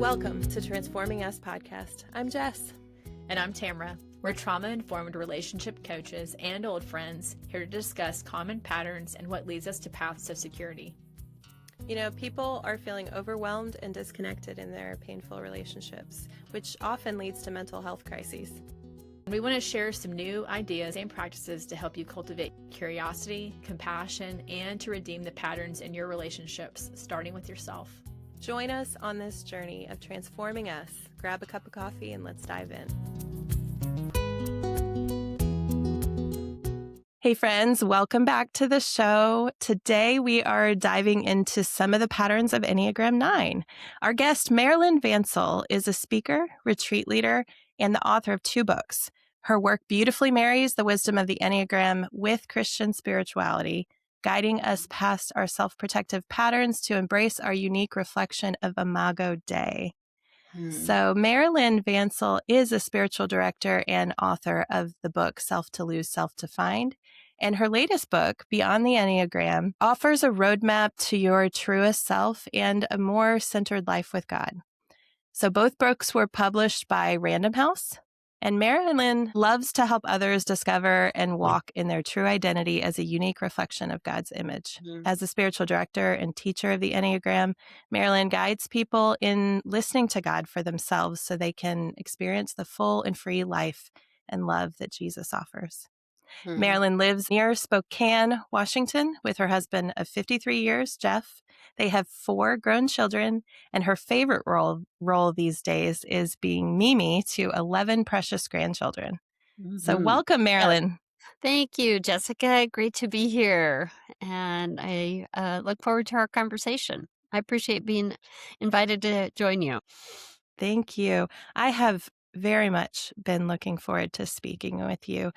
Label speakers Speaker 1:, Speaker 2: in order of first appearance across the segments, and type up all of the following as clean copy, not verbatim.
Speaker 1: Welcome to Transforming Us podcast. I'm Jess.
Speaker 2: And I'm Tamara. We're trauma-informed relationship coaches and old friends here to discuss common patterns and what leads us to paths of security.
Speaker 1: You know, people are feeling overwhelmed and disconnected in their painful relationships, which often leads to mental health crises.
Speaker 2: We want to share some new ideas and practices to help you cultivate curiosity, compassion, and to redeem the patterns in your relationships, starting with yourself.
Speaker 1: Join us on this journey of transforming us. Grab a cup of coffee and let's dive in. Hey friends, welcome back to the show. Today we are diving into some of the patterns of Enneagram 9. Our guest, Marilyn Vancil, is a speaker, retreat leader, and the author of 2 books. Her work beautifully marries the wisdom of the Enneagram with Christian spirituality, guiding us past our self-protective patterns to embrace our unique reflection of Imago Dei. So Marilyn Vancil is a spiritual director and author of the book Self to Lose, Self to Find. And her latest book, Beyond the Enneagram, offers a roadmap to your truest self and a more centered life with God. So both books were published by Random House. And Marilyn loves to help others discover and walk in their true identity as a unique reflection of God's image. As a spiritual director and teacher of the Enneagram, Marilyn guides people in listening to God for themselves so they can experience the full and free life and love that Jesus offers. Marilyn lives near Spokane, Washington, with her husband of 53 years, Jeff. They have 4 grown children, and her favorite role these days is being Mimi to 11 precious grandchildren. So welcome, Marilyn.
Speaker 3: Thank you, Jessica. Great to be here. And I look forward to our conversation. I appreciate being invited to join you.
Speaker 1: Thank you. I have very much been looking forward to speaking with you.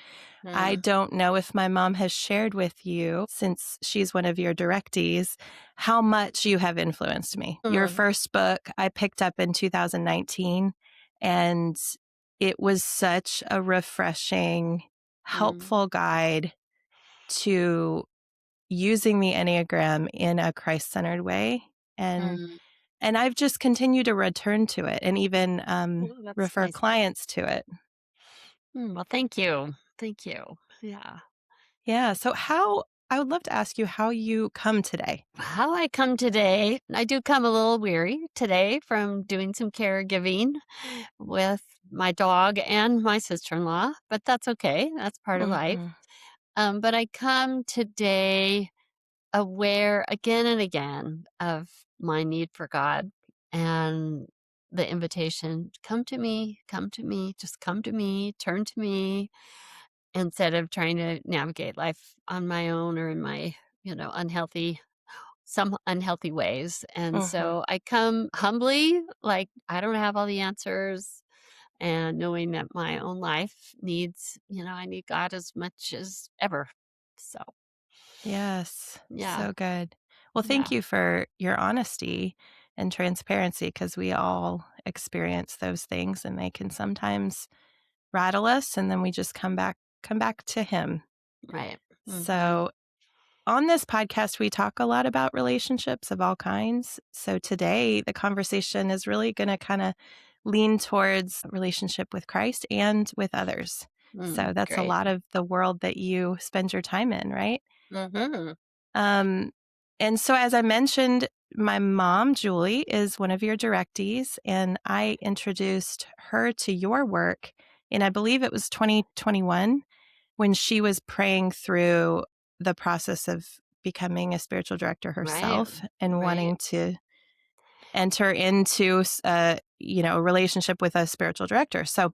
Speaker 1: I don't know if my mom has shared with you, since she's one of your directees, how much you have influenced me. Your first book I picked up in 2019, and it was such a refreshing, helpful guide to using the Enneagram in a Christ-centered way. And I've just continued to return to it and even refer
Speaker 3: nice.
Speaker 1: clients to it.
Speaker 3: Well, thank you. Thank you. Yeah.
Speaker 1: Yeah. So I would love to ask you how you come today.
Speaker 3: How I come today, I do come a little weary today from doing some caregiving with my dog and my sister-in-law, but that's okay. That's part of life. But I come today aware again and again of my need for God and the invitation, come to me, just come to me, turn to me, instead of trying to navigate life on my own or in my, some unhealthy ways. And so I come humbly, like I don't have all the answers, and knowing that my own life needs, I need God as much as ever. So
Speaker 1: Yes.
Speaker 3: yeah.
Speaker 1: So good. Well, thank you for your honesty and transparency, because we all experience those things and they can sometimes rattle us, and then we just come back to him.
Speaker 3: Right.
Speaker 1: So on this podcast, we talk a lot about relationships of all kinds. So today, the conversation is really going to kind of lean towards relationship with Christ and with others. So that's
Speaker 3: great.
Speaker 1: a lot of the world that you spend your time in, right? And so, as I mentioned, my mom, Julie, is one of your directees, and I introduced her to your work in, I believe it was 2021, when she was praying through the process of becoming a spiritual director herself and wanting to enter into a relationship with a spiritual director. So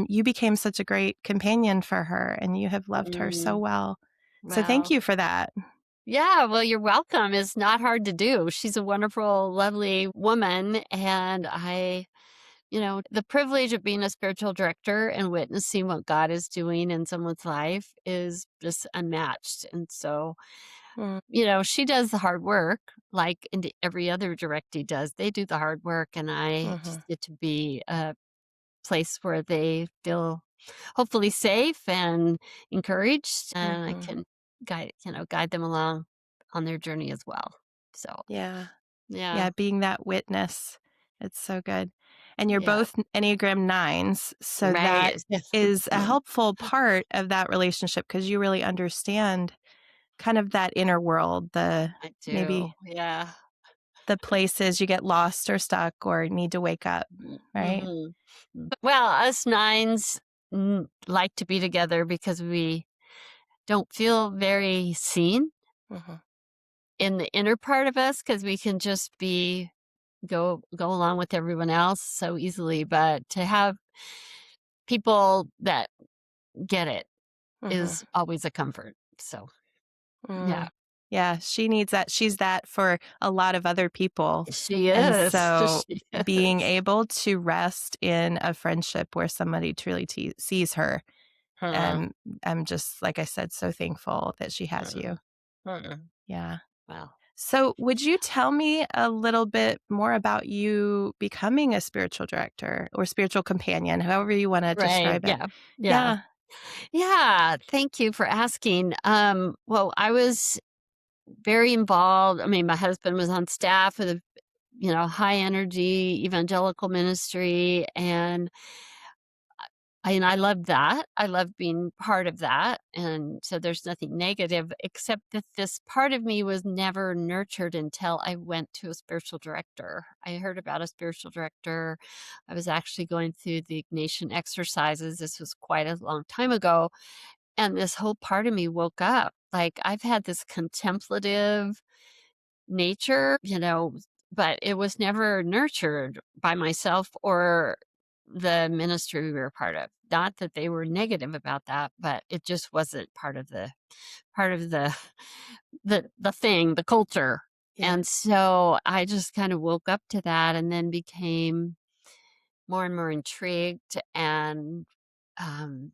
Speaker 1: you became such a great companion for her, and you have loved her so well. So thank you for that.
Speaker 3: Yeah, well, you're welcome. It's not hard to do. She's a wonderful, lovely woman. And the privilege of being a spiritual director and witnessing what God is doing in someone's life is just unmatched. And so, she does the hard work like every other directee does. They do the hard work, and I just get to be a place where they feel hopefully safe and encouraged, and I can guide them along on their journey as well. So
Speaker 1: yeah, being that witness It's so good. And you're
Speaker 3: Yeah.
Speaker 1: both Enneagram Nines, so that
Speaker 3: Right.
Speaker 1: is a helpful part of that relationship because you really understand kind of that inner world, the
Speaker 3: I do.
Speaker 1: maybe
Speaker 3: Yeah.
Speaker 1: the places you get lost or stuck or need to wake up, right?
Speaker 3: Mhm. Well, us nines like to be together because we don't feel very seen
Speaker 1: Mhm.
Speaker 3: in the inner part of us because we can just go along with everyone else so easily. But to have people that get it
Speaker 1: Mhm.
Speaker 3: is always a comfort. So yeah,
Speaker 1: Mm. Yeah, she needs that. She's that for a lot of other people.
Speaker 3: she
Speaker 1: And
Speaker 3: is.
Speaker 1: so
Speaker 3: She
Speaker 1: being
Speaker 3: is.
Speaker 1: able to rest in a friendship where somebody truly sees her,
Speaker 3: Huh,
Speaker 1: and I'm just, like I said, so thankful that she has
Speaker 3: huh,
Speaker 1: you.
Speaker 3: huh.
Speaker 1: Yeah.
Speaker 3: Well,
Speaker 1: So, would you tell me a little bit more about you becoming a spiritual director or spiritual companion, however you want to
Speaker 3: right.
Speaker 1: describe it?
Speaker 3: Yeah. Yeah.
Speaker 1: Yeah.
Speaker 3: Yeah. Thank you for asking. Well, I was very involved. I mean, my husband was on staff with a high energy evangelical ministry, and I love that. I love being part of that, and so there's nothing negative, except that this part of me was never nurtured until I went to a spiritual director. I heard about a spiritual director. I was actually going through the Ignatian exercises. This was quite a long time ago, and this whole part of me woke up. Like, I've had this contemplative nature, but it was never nurtured by myself or the ministry we were part of. Not that they were negative about that, but it just wasn't part of the the thing, the culture.
Speaker 1: Yeah.
Speaker 3: And so I just kind of woke up to that and then became more and more intrigued, and um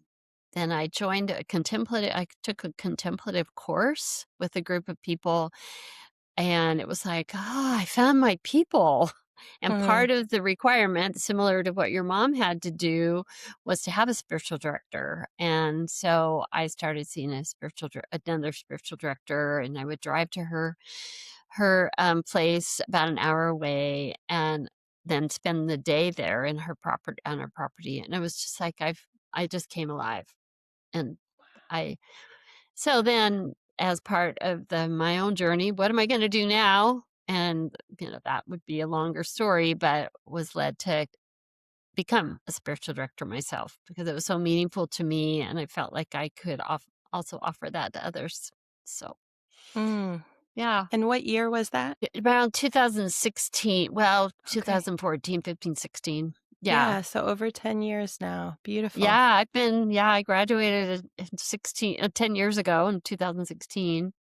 Speaker 3: then I took a contemplative course with a group of people, and it was like, "Oh, I found my people." And
Speaker 1: Mm.
Speaker 3: part of the requirement, similar to what your mom had to do, was to have a spiritual director. And so I started seeing another spiritual director, and I would drive to her place about an hour away, and then spend the day there in her property. And it was just like I just came alive. And I so then, as part of my own journey, what am I gonna do now? And, that would be a longer story, but was led to become a spiritual director myself because it was so meaningful to me, and I felt like I could also offer that to others. So,
Speaker 1: Mm.
Speaker 3: yeah.
Speaker 1: And what year was that?
Speaker 3: Around 2016, well,
Speaker 1: Okay.
Speaker 3: 2014, 15, 16. Yeah.
Speaker 1: Yeah, so over 10 years now. Beautiful.
Speaker 3: I graduated in 10 years ago in 2016.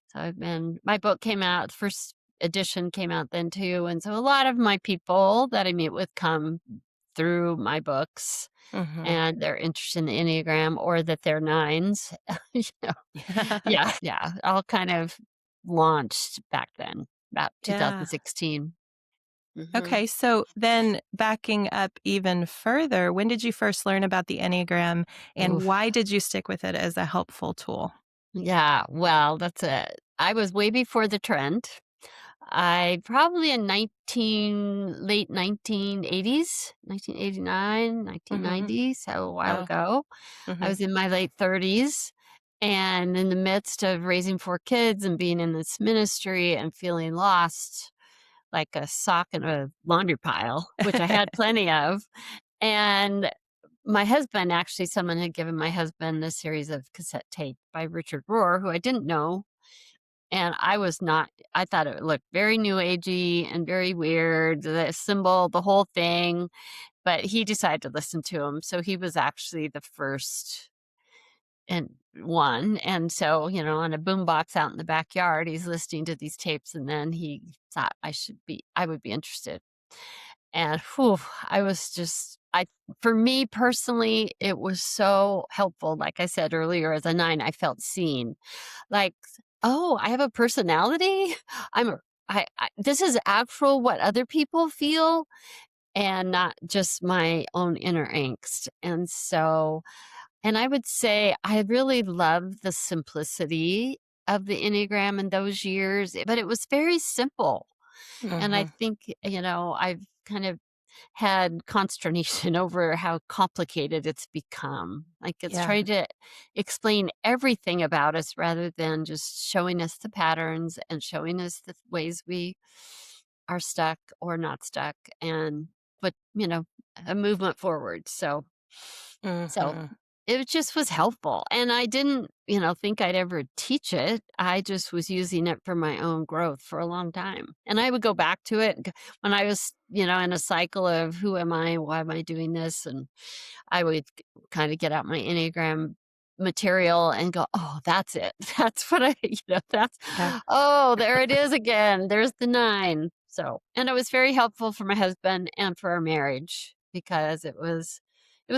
Speaker 3: So my book came out, the first edition came out then too. And so a lot of my people that I meet with come through my books,
Speaker 1: Mhm.
Speaker 3: and they're interested in the Enneagram or that they're nines. you know,
Speaker 1: Yeah.
Speaker 3: yeah, yeah, all kind of launched back then, about
Speaker 1: Yeah.
Speaker 3: 2016. Hmm.
Speaker 1: Okay, so then backing up even further, when did you first learn about the Enneagram and
Speaker 3: Oof.
Speaker 1: why did you stick with it as a helpful tool?
Speaker 3: Yeah, well, that's it. I was way before the trend. I probably in late 1980s, 1989,
Speaker 1: Mhm.
Speaker 3: 1990, so a while
Speaker 1: Wow.
Speaker 3: ago. I
Speaker 1: Mhm.
Speaker 3: was in my late 30s and in the midst of raising 4 kids and being in this ministry and feeling lost like a sock in a laundry pile, which I had plenty of. And my husband, actually, someone had given my husband a series of cassette tape by Richard Rohr, who I didn't know, and I thought it looked very new agey and very weird, the symbol, the whole thing, but he decided to listen to him. So he was actually the first and one. And so, on a boombox out in the backyard, he's listening to these tapes, and then he thought I would be interested. And whew, I was just I for me personally, it was so helpful. Like I said earlier, as a nine, I felt seen. Like, "Oh, I have a personality? I'm a this is actual what other people feel and not just my own inner angst." And I would say I really loved the simplicity of the Enneagram in those years, but it was very simple. And I
Speaker 1: Mhm.
Speaker 3: think, I've kind of had consternation over how complicated it's become. Like it's
Speaker 1: Yeah.
Speaker 3: trying to explain everything about us rather than just showing us the patterns and showing us the ways we are stuck or not stuck and but a movement forward. So
Speaker 1: Hmm.
Speaker 3: it just was helpful. And I didn't, think I'd ever teach it. I just was using it for my own growth for a long time. And I would go back to it when I was, in a cycle of who am I? Why am I doing this? And I would kind of get out my Enneagram material and go, oh, that's it. That's what that's,
Speaker 1: Yeah.
Speaker 3: oh, there it is again. There's the nine. So, and it was very helpful for my husband and for our marriage because it was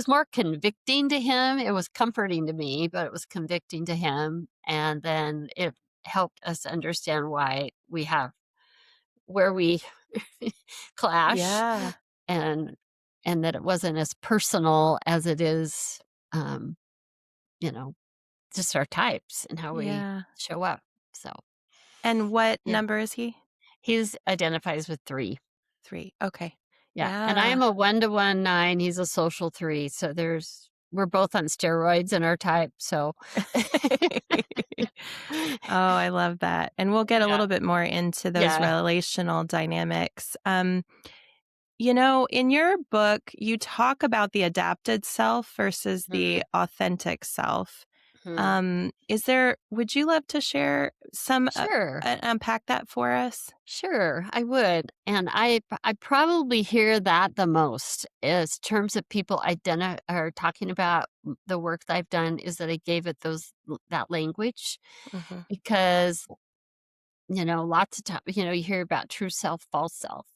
Speaker 3: more convicting to him. It was comforting to me, but it was convicting to him. And then it helped us understand why we have where we clash
Speaker 1: Yeah.
Speaker 3: and and that it wasn't as personal as it is, um, you know, just our types and how we
Speaker 1: Yeah.
Speaker 3: show up. So
Speaker 1: And what
Speaker 3: yeah,
Speaker 1: number is he?
Speaker 3: he's identifies with 3.
Speaker 1: 3. Okay.
Speaker 3: Yeah, and I
Speaker 1: Yeah.
Speaker 3: am a 1 to 1 9, he's a social 3, so we're both on steroids in our type, so
Speaker 1: Oh, I love that. And we'll get a
Speaker 3: yeah,
Speaker 1: little bit more into those
Speaker 3: yeah.
Speaker 1: relational dynamics. In your book, you talk about the adapted self versus
Speaker 3: Mhm,
Speaker 1: the authentic self.
Speaker 3: mhm.
Speaker 1: Would you love to share
Speaker 3: Sure,
Speaker 1: unpack that for us?
Speaker 3: sure, I would, and I probably hear that the most is terms of people are talking about the work that I've done is that I gave it that language
Speaker 1: Hmm.
Speaker 3: because, lots of time you hear about true self, false self,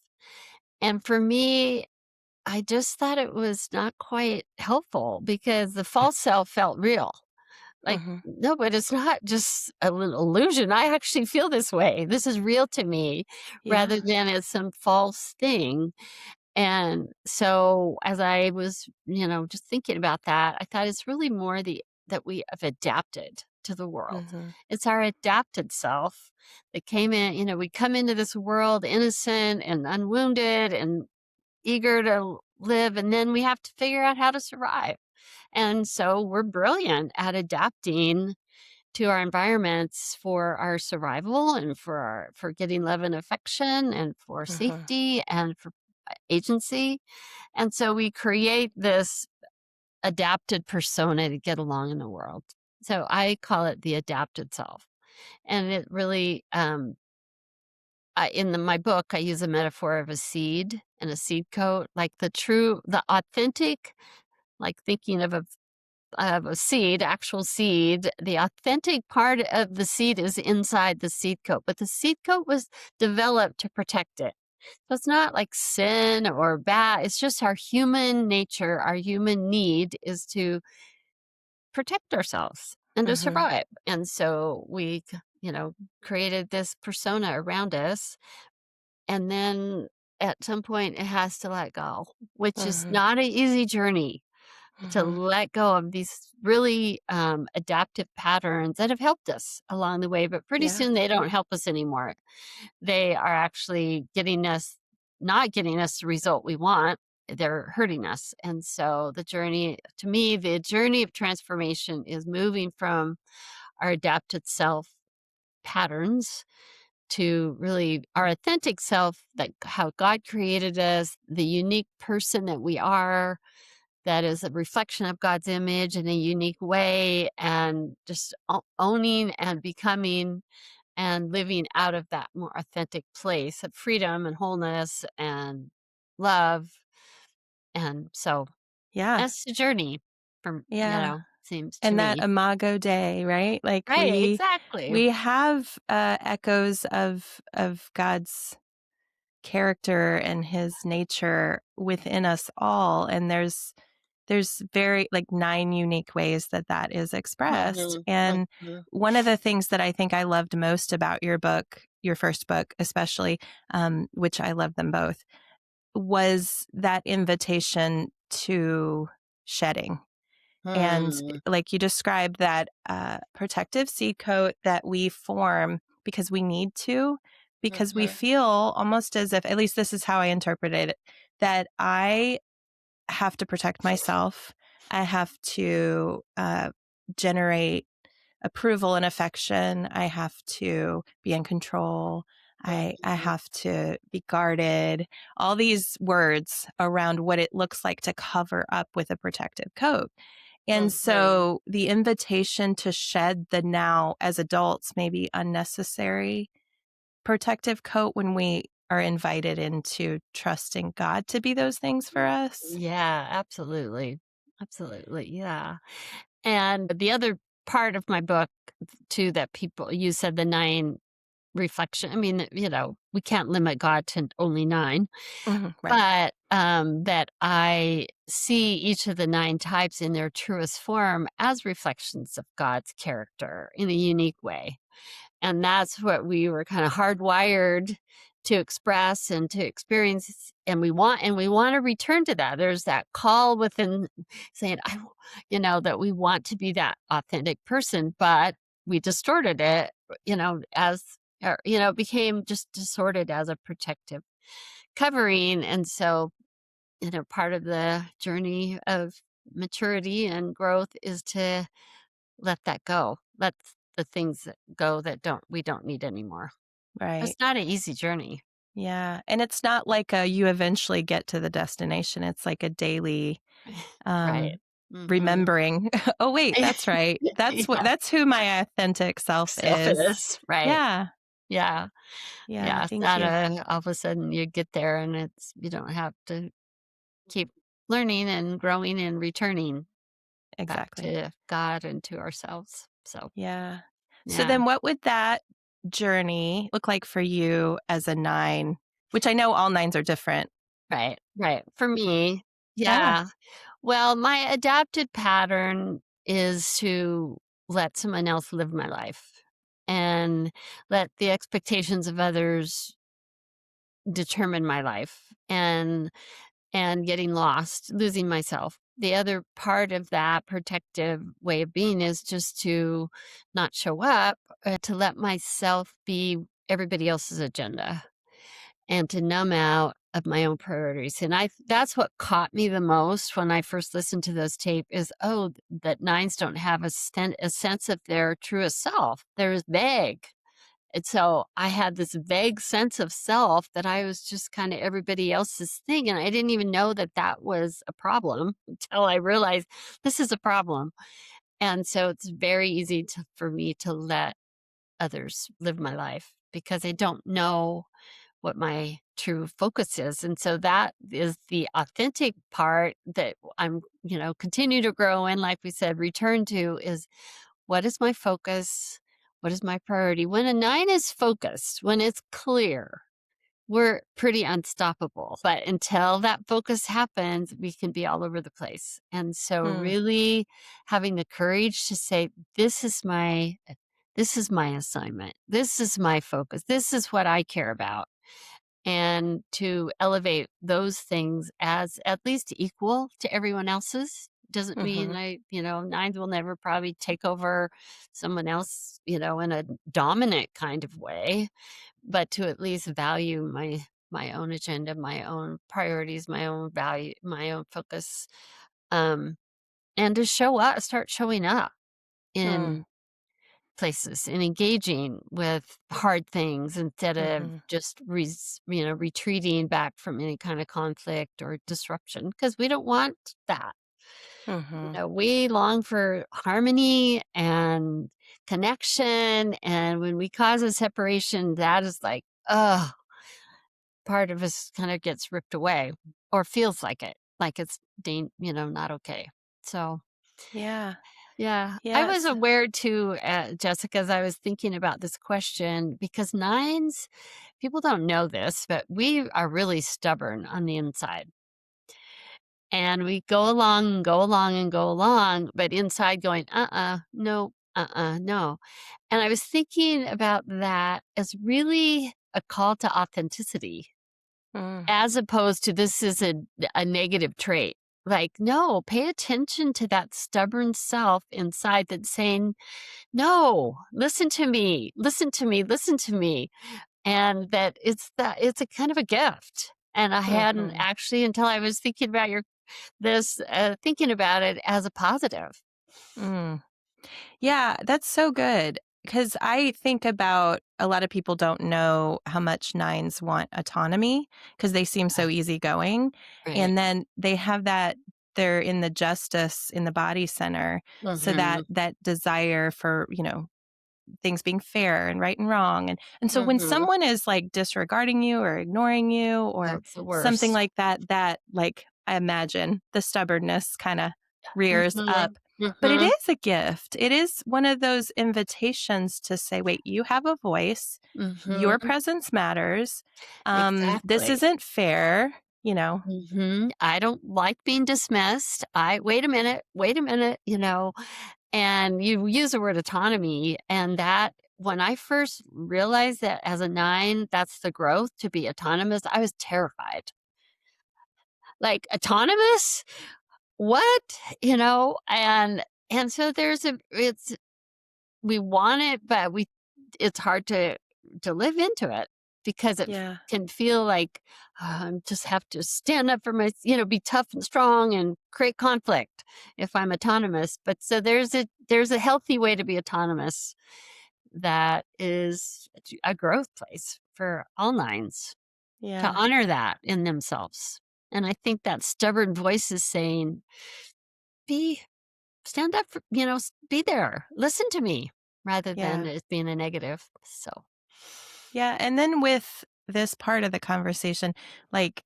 Speaker 3: and for me I just thought it was not quite helpful because the false self felt real. Like,
Speaker 1: Hmm.
Speaker 3: no, but it's not just a little illusion. I actually feel this way. This is real to me rather
Speaker 1: Yeah.
Speaker 3: than as some false thing. And so as I was, just thinking about that, I thought it's really more that we have adapted to the world.
Speaker 1: Hmm.
Speaker 3: It's our adapted self that came in, we come into this world innocent and unwounded and eager to live, and then we have to figure out how to survive. And so we're brilliant at adapting to our environments for our survival and for getting love and affection and for
Speaker 1: Hmm.
Speaker 3: safety and for agency. And so we create this adapted persona to get along in the world. So I call it the adapted self. And it really my book, I use a metaphor of a seed and a seed coat, like the authentic, like thinking of a seed, actual seed. The authentic part of the seed is inside the seed coat, but the seed coat was developed to protect it. So it's not like sin or bad. It's just our human nature, our human need is to protect ourselves and to
Speaker 1: Hmm.
Speaker 3: survive. And so created this persona around us and then at some point, it has to let go, which is
Speaker 1: Hmm.
Speaker 3: not an easy journey to
Speaker 1: Hmm.
Speaker 3: let go of these really adaptive patterns that have helped us along the way. But pretty
Speaker 1: Yeah.
Speaker 3: soon, they don't help us anymore. They are actually not getting us the result we want. They're hurting us. And so, to me, the journey of transformation is moving from our adapted self patterns to really our authentic self, that how God created us, the unique person that we are, that is a reflection of God's image in a unique way, and just owning and becoming and living out of that more authentic place of freedom and wholeness and love. And so
Speaker 1: Yeah.
Speaker 3: that's the journey
Speaker 1: Yeah.
Speaker 3: seems to
Speaker 1: And that
Speaker 3: me.
Speaker 1: imago Dei, right? Like
Speaker 3: Right, exactly.
Speaker 1: we have echoes of God's character and his nature within us all, and there's very like 9 unique ways that that is expressed.
Speaker 3: Mhm,
Speaker 1: And
Speaker 3: mhm,
Speaker 1: one of the things that I think I loved most about your book, your first book especially, which I love them both, was that invitation to shedding. And
Speaker 3: hmm,
Speaker 1: like you described, that protective seed coat that we form because we need to, because we feel almost as if, at least this is how I interpreted it, that I have to protect myself. I have to generate approval and affection. I have to be in control. I have to be guarded. All these words around what it looks like to cover up with a protective coat. And so the invitation to shed the now as adults, maybe unnecessary protective coat when we are invited into trusting God to be those things for us.
Speaker 3: Yeah, absolutely. Absolutely. Yeah. And the other part of my book too, that people, you said the 9 reflection. I mean, we can't limit God to only 9,
Speaker 1: Right.
Speaker 3: but that I see each of the 9 types in their truest form as reflections of God's character in a unique way. And that's what we were kind of hardwired to express and to experience, and we want to return to that. There's that call within saying, that we want to be that authentic person, but we distorted it, as it became just distorted as a protective covering. And so, part of the journey of maturity and growth is to let that go. Let the things that go that we don't need anymore.
Speaker 1: Right.
Speaker 3: It's not an easy journey.
Speaker 1: Yeah. And it's not like you eventually get to the destination. It's like a daily
Speaker 3: Right. Mhm.
Speaker 1: remembering. Oh, wait, that's right.
Speaker 3: Yeah.
Speaker 1: That's who my authentic self
Speaker 3: Self
Speaker 1: is.
Speaker 3: is, right.
Speaker 1: Yeah.
Speaker 3: Yeah.
Speaker 1: Yeah.
Speaker 3: Yeah. It's
Speaker 1: Thank
Speaker 3: not
Speaker 1: you.
Speaker 3: all of a sudden you get there and you don't have to keep learning and growing and returning back
Speaker 1: Exactly.
Speaker 3: to God and to ourselves. So,
Speaker 1: Yeah. So
Speaker 3: yeah.
Speaker 1: then what would that journey look like for you as a 9, which I know all 9s are different?
Speaker 3: Right. Right. For me,
Speaker 1: Yeah.
Speaker 3: yeah. Well, my adapted pattern is to let someone else live my life and let the expectations of others determine my life, and getting lost, losing myself. The other part of that protective way of being is just to not show up, to let myself be everybody else's agenda and to numb out of my own priorities. And that's what caught me the most when I first listened to those tape is, that 9s don't have a sense of their truest self. They're vague. And so I had this vague sense of self that I was just kind of everybody else's thing. And I didn't even know that that was a problem until I realized this is a problem. And so it's very easy for me to let others live my life because I don't know what my true focus is. And so that is the authentic part that I'm, continue to grow in, like we said, return to is what is my focus? What is my priority? When a 9 is focused, when it's clear, we're pretty unstoppable. But until that focus happens, we can be all over the place. And so
Speaker 1: Hmm.
Speaker 3: really having the courage to say, this is my assignment. This is my focus. This is what I care about, and to elevate those things as at least equal to everyone else's. Doesn't mean
Speaker 1: Mm-hmm.
Speaker 3: 9s will never probably take over someone else, in a dominant kind of way, but to at least value my own agenda, my own priorities, my own value, my own focus, um, and to start showing up
Speaker 1: Hmm.
Speaker 3: in places and engaging with hard things instead of
Speaker 1: Mm-hmm.
Speaker 3: just retreating back from any kind of conflict or disruption because we don't want that.
Speaker 1: Mm-hmm.
Speaker 3: We long for harmony and connection, and when we cause a separation, that is like, part of us kind of gets ripped away or feels like it's not okay. So
Speaker 1: Yeah.
Speaker 3: yeah, I was
Speaker 1: Yes.
Speaker 3: aware too, Jessica, as I was thinking about this question, because 9s, people don't know this, but we are really stubborn on the inside. And we go along and go along and go along, but inside going, no, no. And I was thinking about that as really a call to authenticity,
Speaker 1: Mm.
Speaker 3: as opposed to this is a negative trait. Like, no, pay attention to that stubborn self inside that's saying, no, listen to me, listen to me, listen to me. and that it's a kind of a gift. And I hadn't
Speaker 1: Mhm.
Speaker 3: actually until I was thinking about thinking about it as a positive.
Speaker 1: Mm. Yeah, that's so good. Because I think about a lot of people don't know how much nines want autonomy because they seem so easygoing.
Speaker 3: Right.
Speaker 1: And then they have that, they're in the justice in the body center. So
Speaker 3: Mhm.
Speaker 1: that desire for, things being fair and right and wrong. And so when
Speaker 3: Mhm.
Speaker 1: someone is like disregarding you or ignoring you or
Speaker 3: That's the
Speaker 1: something
Speaker 3: worst.
Speaker 1: like that, that like I imagine the stubbornness kind of rears up.
Speaker 3: Mhm.
Speaker 1: But it
Speaker 3: Mhm.
Speaker 1: is a gift. It is one of those invitations to say, wait, you have a voice. Your
Speaker 3: Mhm.
Speaker 1: presence matters. This
Speaker 3: Exactly.
Speaker 1: isn't fair, you know.
Speaker 3: Mhm. I don't like being dismissed. I wait a minute, and you use the word autonomy, and that when I first realized that as a 9, that's the growth to be autonomous, I was terrified. Like, autonomous? What? And so we want it, but it's hard to live into it because
Speaker 1: Yeah.
Speaker 3: can feel like just have to stand up for be tough and strong and create conflict if I'm autonomous. But so there's a healthy way to be autonomous that is a growth place for all nines to
Speaker 1: Yeah.
Speaker 3: honor that in themselves. And I think that stubborn voice is saying, be stand up for, be there, listen to me rather than
Speaker 1: Yeah.
Speaker 3: it being a negative. So,
Speaker 1: Yeah. And then with this part of the conversation, like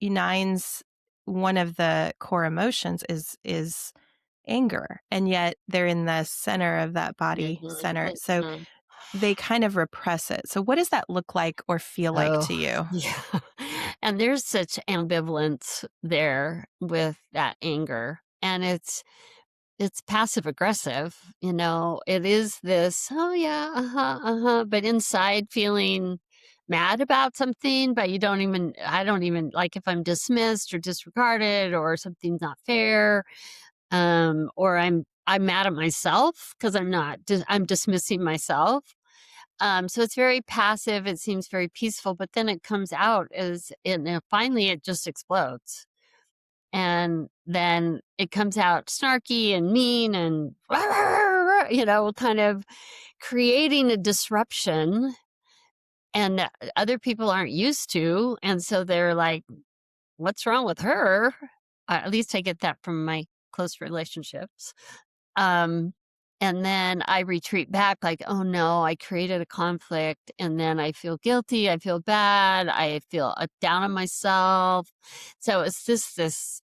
Speaker 1: nines, one of the core emotions is anger, and yet they're in the center of that body
Speaker 3: mhm,
Speaker 1: center. So
Speaker 3: mhm.
Speaker 1: they kind of repress it. So what does that look like or feel like
Speaker 3: Oh,
Speaker 1: to you?
Speaker 3: yeah. And there's such ambivalence there with that anger. And it's passive aggressive, It is this, oh yeah, uh-huh, uh-huh, but inside feeling mad about something, but I don't even like if I'm dismissed or disregarded or something's not fair, or I'm mad at myself because I'm dismissing myself. So it's very passive. It seems very peaceful, but then it comes out finally it just explodes. And then it comes out snarky and mean and, kind of creating a disruption and that other people aren't used to. And so they're like, what's wrong with her? At least I get that from my close relationships. Um, and then I retreat back like, oh no, I created a conflict. And then I feel guilty. I feel bad. I feel down on myself. So it's this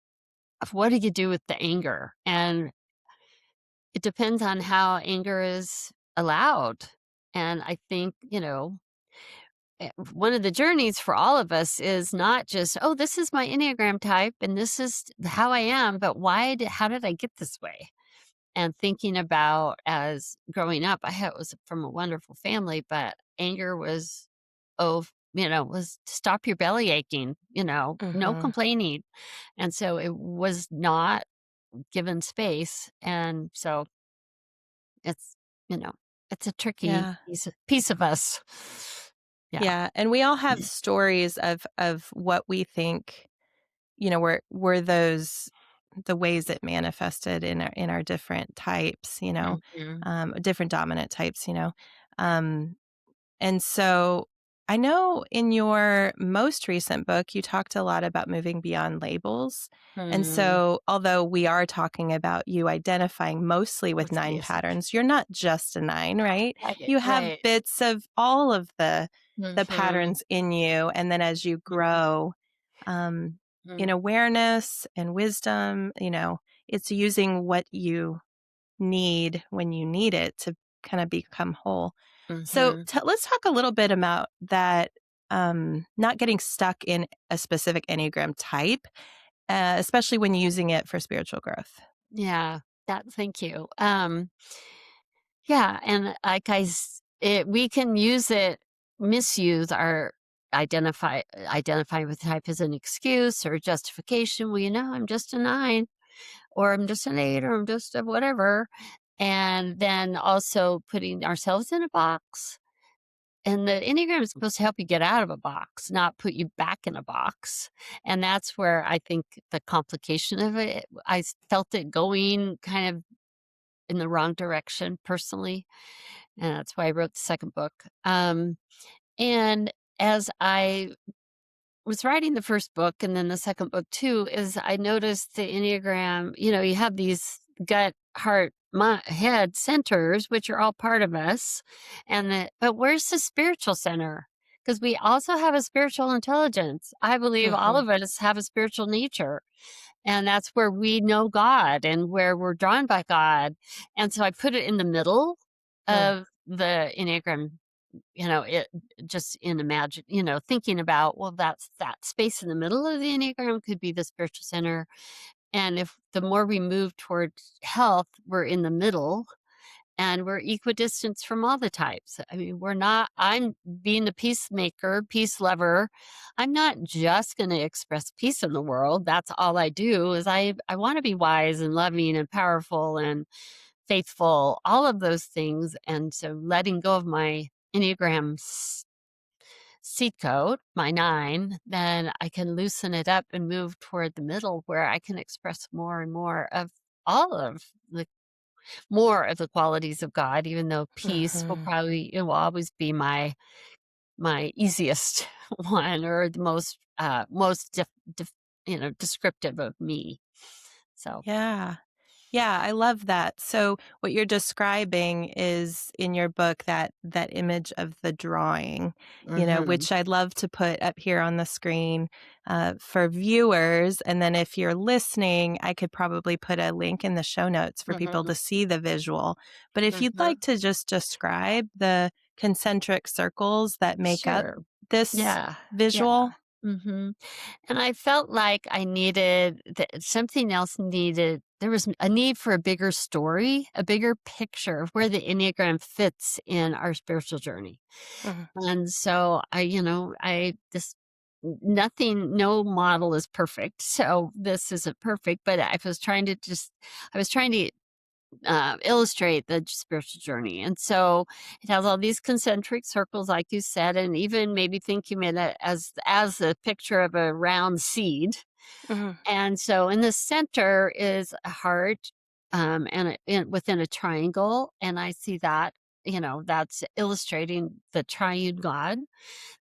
Speaker 3: of what do you do with the anger? And it depends on how anger is allowed. And I think, one of the journeys for all of us is not just, oh, this is my Enneagram type and this is how I am, but how did I get this way? And thinking about as growing up, was from a wonderful family, but anger was, was stop your belly aching, no
Speaker 1: Mhm.
Speaker 3: complaining. And so it was not given space. And so it's, you know, it's a tricky
Speaker 1: Yeah.
Speaker 3: piece of us. Yeah.
Speaker 1: Yeah, and we all have stories of what we think, were those the ways it manifested in our different types,
Speaker 3: Mhm.
Speaker 1: different dominant types, Um, and so I know in your most recent book, you talked a lot about moving beyond labels. And
Speaker 3: Mhm.
Speaker 1: so, although we are talking about you identifying mostly with
Speaker 3: With
Speaker 1: nine
Speaker 3: music.
Speaker 1: patterns, you're not just a nine, right?
Speaker 3: Right,
Speaker 1: You have
Speaker 3: right.
Speaker 1: bits of all of the
Speaker 3: Mhm.
Speaker 1: patterns in you. And then as you
Speaker 3: Mhm.
Speaker 1: grow, um, in
Speaker 3: Mhm.
Speaker 1: awareness and wisdom, it's using what you need when you need it to kind of become whole. So
Speaker 3: Mhm.
Speaker 1: let's talk a little bit about that, not getting stuck in a specific Enneagram type, especially when using it for spiritual growth.
Speaker 3: Yeah. Thank you. Yeah, and we can misuse our identify with type as an excuse or justification. Well, I'm just a 9 or I'm just an 8 or I'm just a whatever. And then also putting ourselves in a box And the Enneagram is supposed to help you get out of a box, not put you back in a box. And that's where I think the complication of it, felt it going kind of in the wrong direction personally. And that's why I wrote the second book. And as I was writing the first book and then the second book too, is I noticed the Enneagram, you have these gut, heart, head centers, which are all part of us. But where's the spiritual center? Because we also have a spiritual intelligence. I believe all
Speaker 1: Mhm.
Speaker 3: of us have a spiritual nature. And that's where we know God and where we're drawn by God. And so I put it in the middle
Speaker 1: Mm.
Speaker 3: of the Enneagram, it just in imagine, thinking about, well, that's that space in the middle of the Enneagram could be the spiritual center. And if the more we move towards health, we're in the middle and we're equidistant from all the types. I mean, I'm being the peacemaker, peace lover. I'm not just going to express peace in the world. That's all I do is I want to be wise and loving and powerful and faithful, all of those things. And so letting go of my Enneagram seat code, my 9, then I can loosen it up and move toward the middle where I can express more and more of all of the more of the qualities of God, even though peace
Speaker 1: Mhm.
Speaker 3: it will always be my easiest one or the most descriptive of me. So,
Speaker 1: Yeah. Yeah, I love that. So what you're describing is in your book that image of the drawing,
Speaker 3: mhm,
Speaker 1: which I'd love to put up here on the screen for viewers. And then if you're listening, I could probably put a link in the show notes for people
Speaker 3: mhm,
Speaker 1: to see the visual. But if you'd
Speaker 3: mhm.
Speaker 1: like to just describe the concentric circles that make up
Speaker 3: Sure.
Speaker 1: this
Speaker 3: Yeah. Yeah.
Speaker 1: visual.
Speaker 3: Mhm. And I felt like I needed something else needed. There was a need for a bigger story, a bigger picture of where the Enneagram fits in our spiritual journey.
Speaker 1: Mhm.
Speaker 3: And so no model is perfect. So this isn't perfect, but I was trying to illustrate the spiritual journey. And so it has all these concentric circles, like you said, and even maybe thinking of it as a picture of a round seed.
Speaker 1: Mhm.
Speaker 3: And so in the center is a heart, within a triangle, and I see that that's illustrating the triune God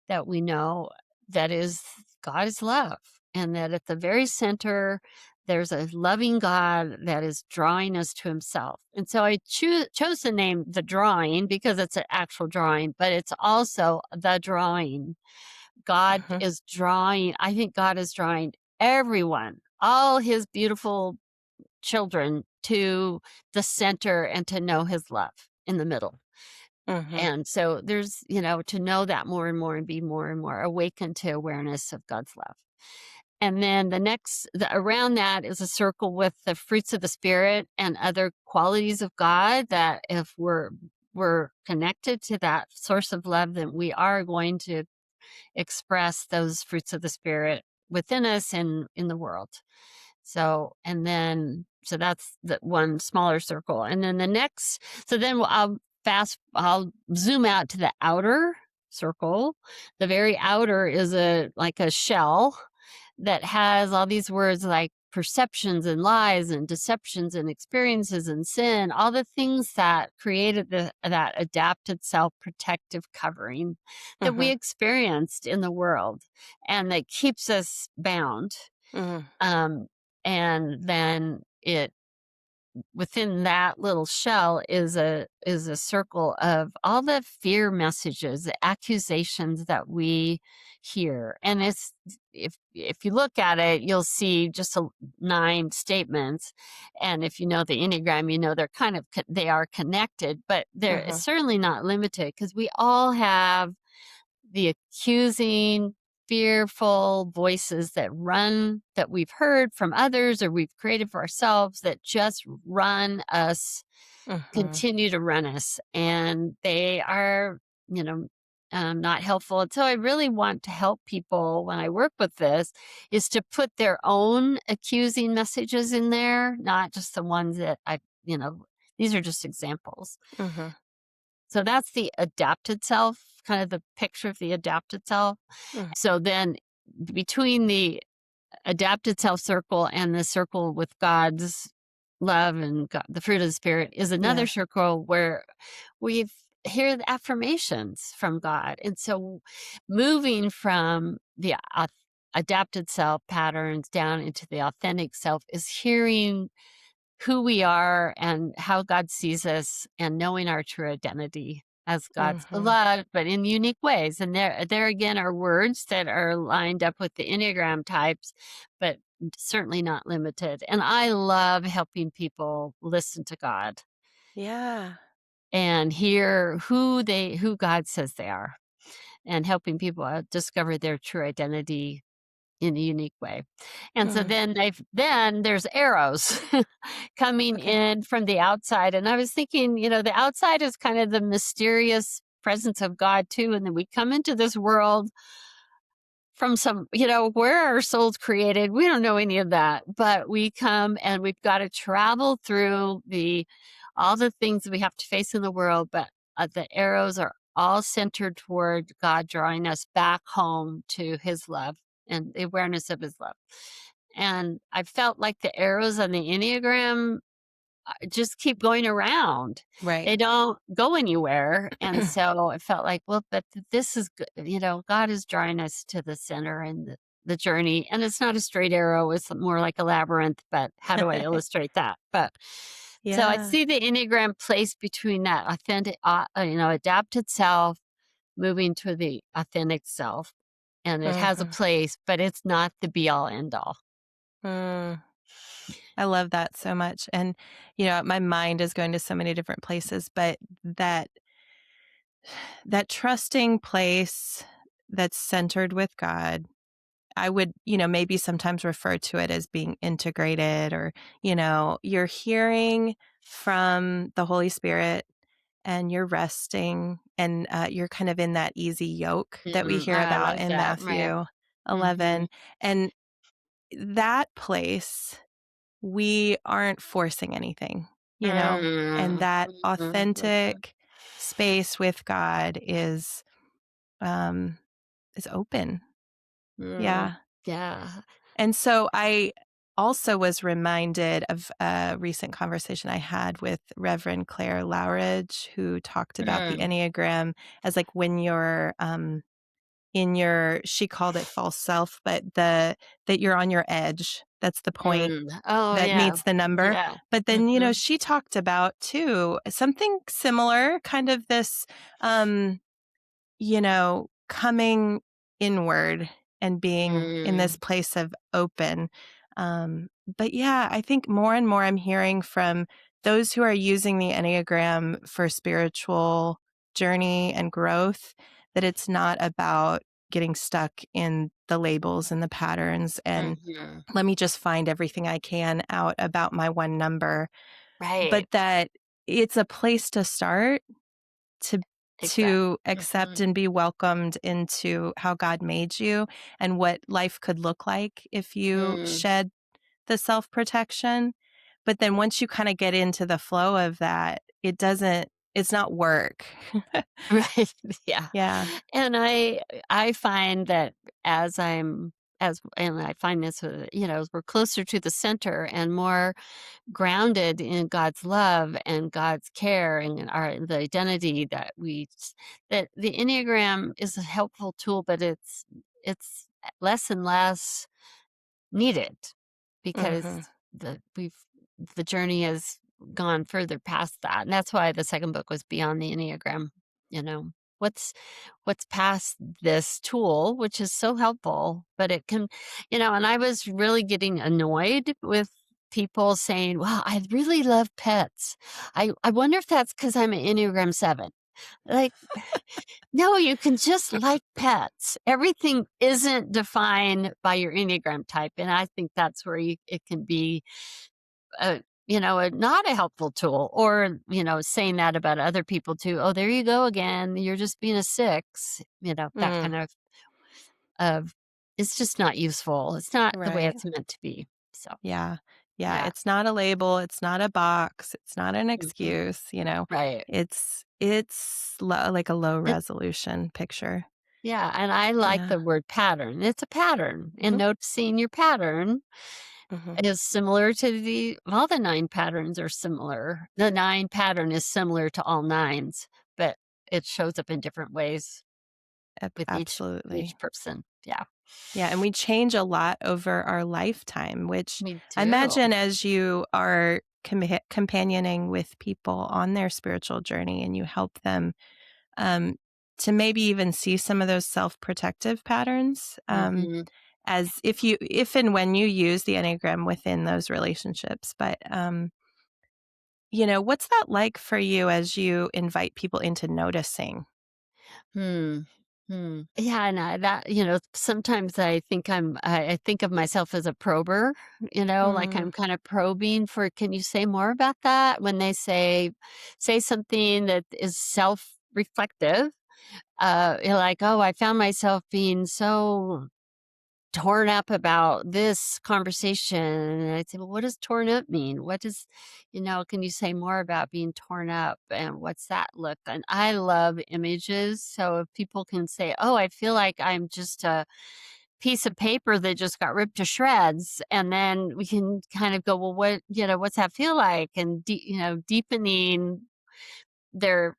Speaker 3: that we know that is God is love, and that at the very center, there's a loving God that is drawing us to himself. And so I chose the name The Drawing because it's an actual drawing, but it's also the drawing.
Speaker 1: Mhm.
Speaker 3: I think God is drawing everyone, all his beautiful children to the center and to know his love in the middle.
Speaker 1: Mhm.
Speaker 3: And so there's, to know that more and more and be more and more awakened to awareness of God's love. And then around that is a circle with the fruits of the spirit and other qualities of God that if we're connected to that source of love, then we are going to express those fruits of the spirit within us and in the world. So that's the one smaller circle. And then the next, so then I'll zoom out to the outer circle. The very outer is like a shell that has all these words like perceptions and lies and deceptions and experiences and sin, all the things that created that adapted self-protective covering that we
Speaker 1: Mhm.
Speaker 3: experienced in the world and that keeps us bound.
Speaker 1: Mhm.
Speaker 3: Um, and then it within that little shell is a circle of all the fear messages, the accusations that we hear. And if you look at it, you'll see just 9 statements. And if you know the Enneagram, they are connected, but they're
Speaker 1: Mhm.
Speaker 3: certainly not limited because we all have the accusing, fearful voices that we've heard from others or we've created for ourselves that just
Speaker 1: Mhm.
Speaker 3: continue to run us. And they are, you know, not helpful. And so I really want to help people when I work with this is to put their own accusing messages in there, not just the ones that these are just examples.
Speaker 1: Mhm.
Speaker 3: So that's the adapted self, kind of the picture of the adapted self.
Speaker 1: Mm.
Speaker 3: So then between the adapted self circle and the circle with God's love and God, the fruit of the spirit is another
Speaker 1: Yeah.
Speaker 3: circle where we hear the affirmations from God. And so moving from the adapted self patterns down into the authentic self is hearing who we are and how God sees us and knowing our true identity as God's
Speaker 1: Mhm.
Speaker 3: beloved, but in unique ways. And there again are words that are lined up with the Enneagram types, but certainly not limited. And I love helping people listen to God
Speaker 1: Yeah.
Speaker 3: and hear who God says they are, and helping people discover their true identity in a unique way. And so
Speaker 1: Mm.
Speaker 3: then there's arrows coming
Speaker 1: Okay.
Speaker 3: in from the outside. And I was thinking, the outside is kind of the mysterious presence of God too. And then we come into this world from where our souls created. We don't know any of that, but we come and we've got to travel through all the things that we have to face in the world. But the arrows are all centered toward God drawing us back home to his love and the awareness of his love. And I felt like the arrows on the Enneagram just keep going around.
Speaker 1: Right.
Speaker 3: They don't go anywhere. And so I felt like, well, but this is good. God is drawing us to the center and the journey. And it's not a straight arrow, it's more like a labyrinth. But how do I illustrate that? But so I
Speaker 1: Yeah.
Speaker 3: see the Enneagram place between that authentic, adapted self moving to the authentic self. And it has a
Speaker 1: Mhm.
Speaker 3: place, but it's not the be all end all.
Speaker 1: Mm. I love that so much. And, my mind is going to so many different places, but that trusting place that's centered with God, I would, maybe sometimes refer to it as being integrated, or, you're hearing from the Holy Spirit and you're resting, and you're kind of in that easy yoke that we hear
Speaker 3: I
Speaker 1: about
Speaker 3: love
Speaker 1: in
Speaker 3: that. Right.
Speaker 1: Matthew
Speaker 3: Hmm.
Speaker 1: 11. And that place, we aren't forcing anything, and
Speaker 3: Mm,
Speaker 1: that
Speaker 3: mhm.
Speaker 1: authentic space with God um is open.
Speaker 3: Mm,
Speaker 1: Yeah.
Speaker 3: yeah.
Speaker 1: And so I also was reminded of a recent conversation I had with Reverend Claire Lowridge, who talked about the
Speaker 3: Mm,
Speaker 1: Enneagram as like when you're in your, she called it false self, but that you're on your edge. That's the point
Speaker 3: Oh,
Speaker 1: that
Speaker 3: yeah.
Speaker 1: meets the number.
Speaker 3: Yeah.
Speaker 1: But then,
Speaker 3: Mhm,
Speaker 1: she talked about too something similar, kind of this, coming inward and being in this
Speaker 3: mm,
Speaker 1: place of open. But yeah, I think more and more I'm hearing from those who are using the Enneagram for spiritual journey and growth, that it's not about getting stuck in the labels and the patterns and
Speaker 3: mhm.
Speaker 1: let me just find everything I can out about my one number,
Speaker 3: Right.
Speaker 1: but that it's a place to start to
Speaker 3: Exactly.
Speaker 1: accept
Speaker 3: Mhm,
Speaker 1: and be welcomed into how God made you and what life could look like if you
Speaker 3: mm.
Speaker 1: shed the self-protection. But then once you kind of get into the flow of that, it's not work.
Speaker 3: Right. Yeah.
Speaker 1: Yeah.
Speaker 3: And I find that and I find this with, as we're closer to the center and more grounded in God's love and God's care and in the identity that the Enneagram is a helpful tool, but it's less and less needed because
Speaker 1: Mhm.
Speaker 3: we've the journey has gone further past that. And that's why the second book was beyond the Enneagram. You know, what's what's past this tool, which is so helpful, but it can, and I was really getting annoyed with people saying, "Wow, I really love pets. I wonder if that's because I'm an Enneagram 7." Like, no, you can just like pets. Everything isn't defined by your Enneagram type. And I think that's where it can be, not a helpful tool, or, saying that about other people too. Oh, there you go again. You're just being a 6, that
Speaker 1: Mm,
Speaker 3: kind of, it's just not useful. It's not the way
Speaker 1: right.
Speaker 3: it's meant to be. So,
Speaker 1: Yeah. Yeah,
Speaker 3: yeah.
Speaker 1: it's not a label, it's not a box, it's not an
Speaker 3: Mhm.
Speaker 1: excuse,
Speaker 3: Right.
Speaker 1: It's It's like a low
Speaker 3: It
Speaker 1: resolution picture.
Speaker 3: Yeah, and I like
Speaker 1: Yeah.
Speaker 3: the word pattern. It's a pattern, and
Speaker 1: Mhm,
Speaker 3: noticing your pattern
Speaker 1: mhm.
Speaker 3: is similar to all the 9 patterns are similar. The 9 pattern is similar to all 9s, but it shows up in different ways with each
Speaker 1: Absolutely.
Speaker 3: person. Yeah,
Speaker 1: Yeah, and we change a lot over our lifetime, which
Speaker 3: me
Speaker 1: I
Speaker 3: too.
Speaker 1: imagine as you are companioning with people on their spiritual journey and you help them um, to maybe even see some of those self-protective patterns,
Speaker 3: Mhm.
Speaker 1: as if and when you use the Enneagram within those relationships. But what's that like for you as you invite people into noticing?
Speaker 3: Hmm. Hmm. Yeah, and sometimes I think of myself as a prober, like
Speaker 1: Mm,
Speaker 3: I'm kind of probing for, can you say more about that? When they say something that is self-reflective, like, oh, I found myself being so torn up about this conversation. And I'd say, well, what does torn up mean? Can you say more about being torn up and what's that look? And I love images. So if people can say, oh, I feel like I'm just a piece of paper that just got ripped to shreds. And then we can kind of go, well, what's that feel like? And, deepening their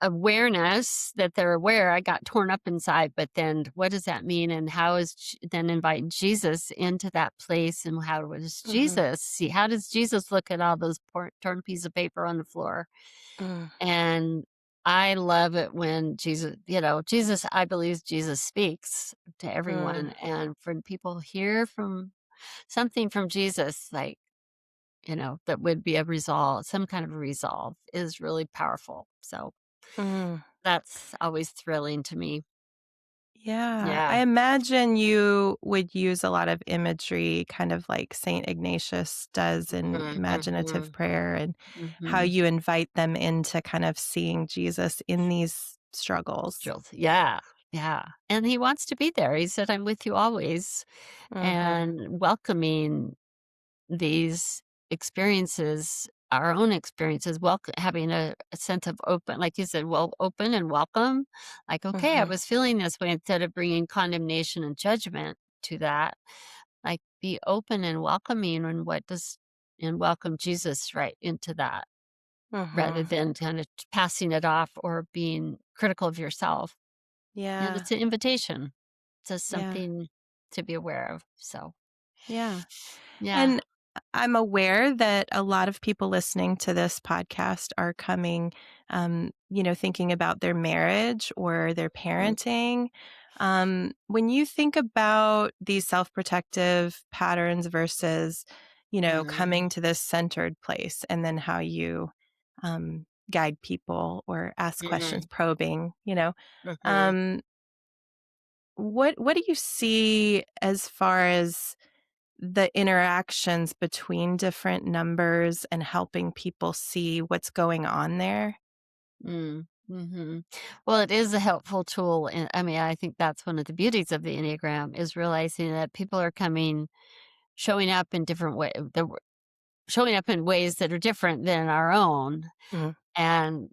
Speaker 3: awareness that they're aware, I got torn up inside, but then what does that mean? And how is then invite Jesus into that place? And how does
Speaker 1: mhm,
Speaker 3: Jesus see? How does Jesus look at all those torn piece of paper on the floor?
Speaker 1: mm,
Speaker 3: And I love it when Jesus, I believe Jesus speaks to
Speaker 1: mm,
Speaker 3: everyone. And when people hear from something from Jesus, like, that would be a resolve, some kind of a resolve is really powerful. So
Speaker 1: mm.
Speaker 3: that's always thrilling to me.
Speaker 1: Yeah, I
Speaker 3: Yeah.
Speaker 1: imagine you would use a lot of imagery, kind of like Saint Ignatius does in
Speaker 3: Mhm,
Speaker 1: imaginative
Speaker 3: mhm,
Speaker 1: prayer, and how
Speaker 3: mhm.
Speaker 1: you invite them into kind of seeing Jesus in these struggles.
Speaker 3: Jules, yeah, yeah, and he wants to be there. He said, "I'm with you always,"
Speaker 1: Mhm,
Speaker 3: and welcoming these experiences, our own experiences, having a sense of open, like you said, well, open and welcome. Like, okay, I
Speaker 1: mhm,
Speaker 3: was feeling this way, instead of bringing condemnation and judgment to that. Like, be open and welcoming, and welcome Jesus right into that, rather
Speaker 1: mhm.
Speaker 3: than kind of passing it off or being critical of yourself. And
Speaker 1: Yeah,
Speaker 3: it's an invitation to
Speaker 1: yeah,
Speaker 3: something to be aware of. So,
Speaker 1: yeah.
Speaker 3: yeah.
Speaker 1: And I'm aware that a lot of people listening to this podcast are coming, thinking about their marriage or their
Speaker 3: Mm,
Speaker 1: parenting. When you think about these self protective patterns versus,
Speaker 3: mhm,
Speaker 1: coming to this centered place, and then how you guide people or ask questions,
Speaker 3: mhm,
Speaker 1: probing,
Speaker 3: mhm,
Speaker 1: um, what do you see as far as the interactions between different numbers and helping people see what's going on there?
Speaker 3: mhm. Well, it is a helpful tool, and I mean, I think that's one of the beauties of the Enneagram, is realizing that people are showing up in different showing up in ways that are different than our own,
Speaker 1: Mhm,
Speaker 3: and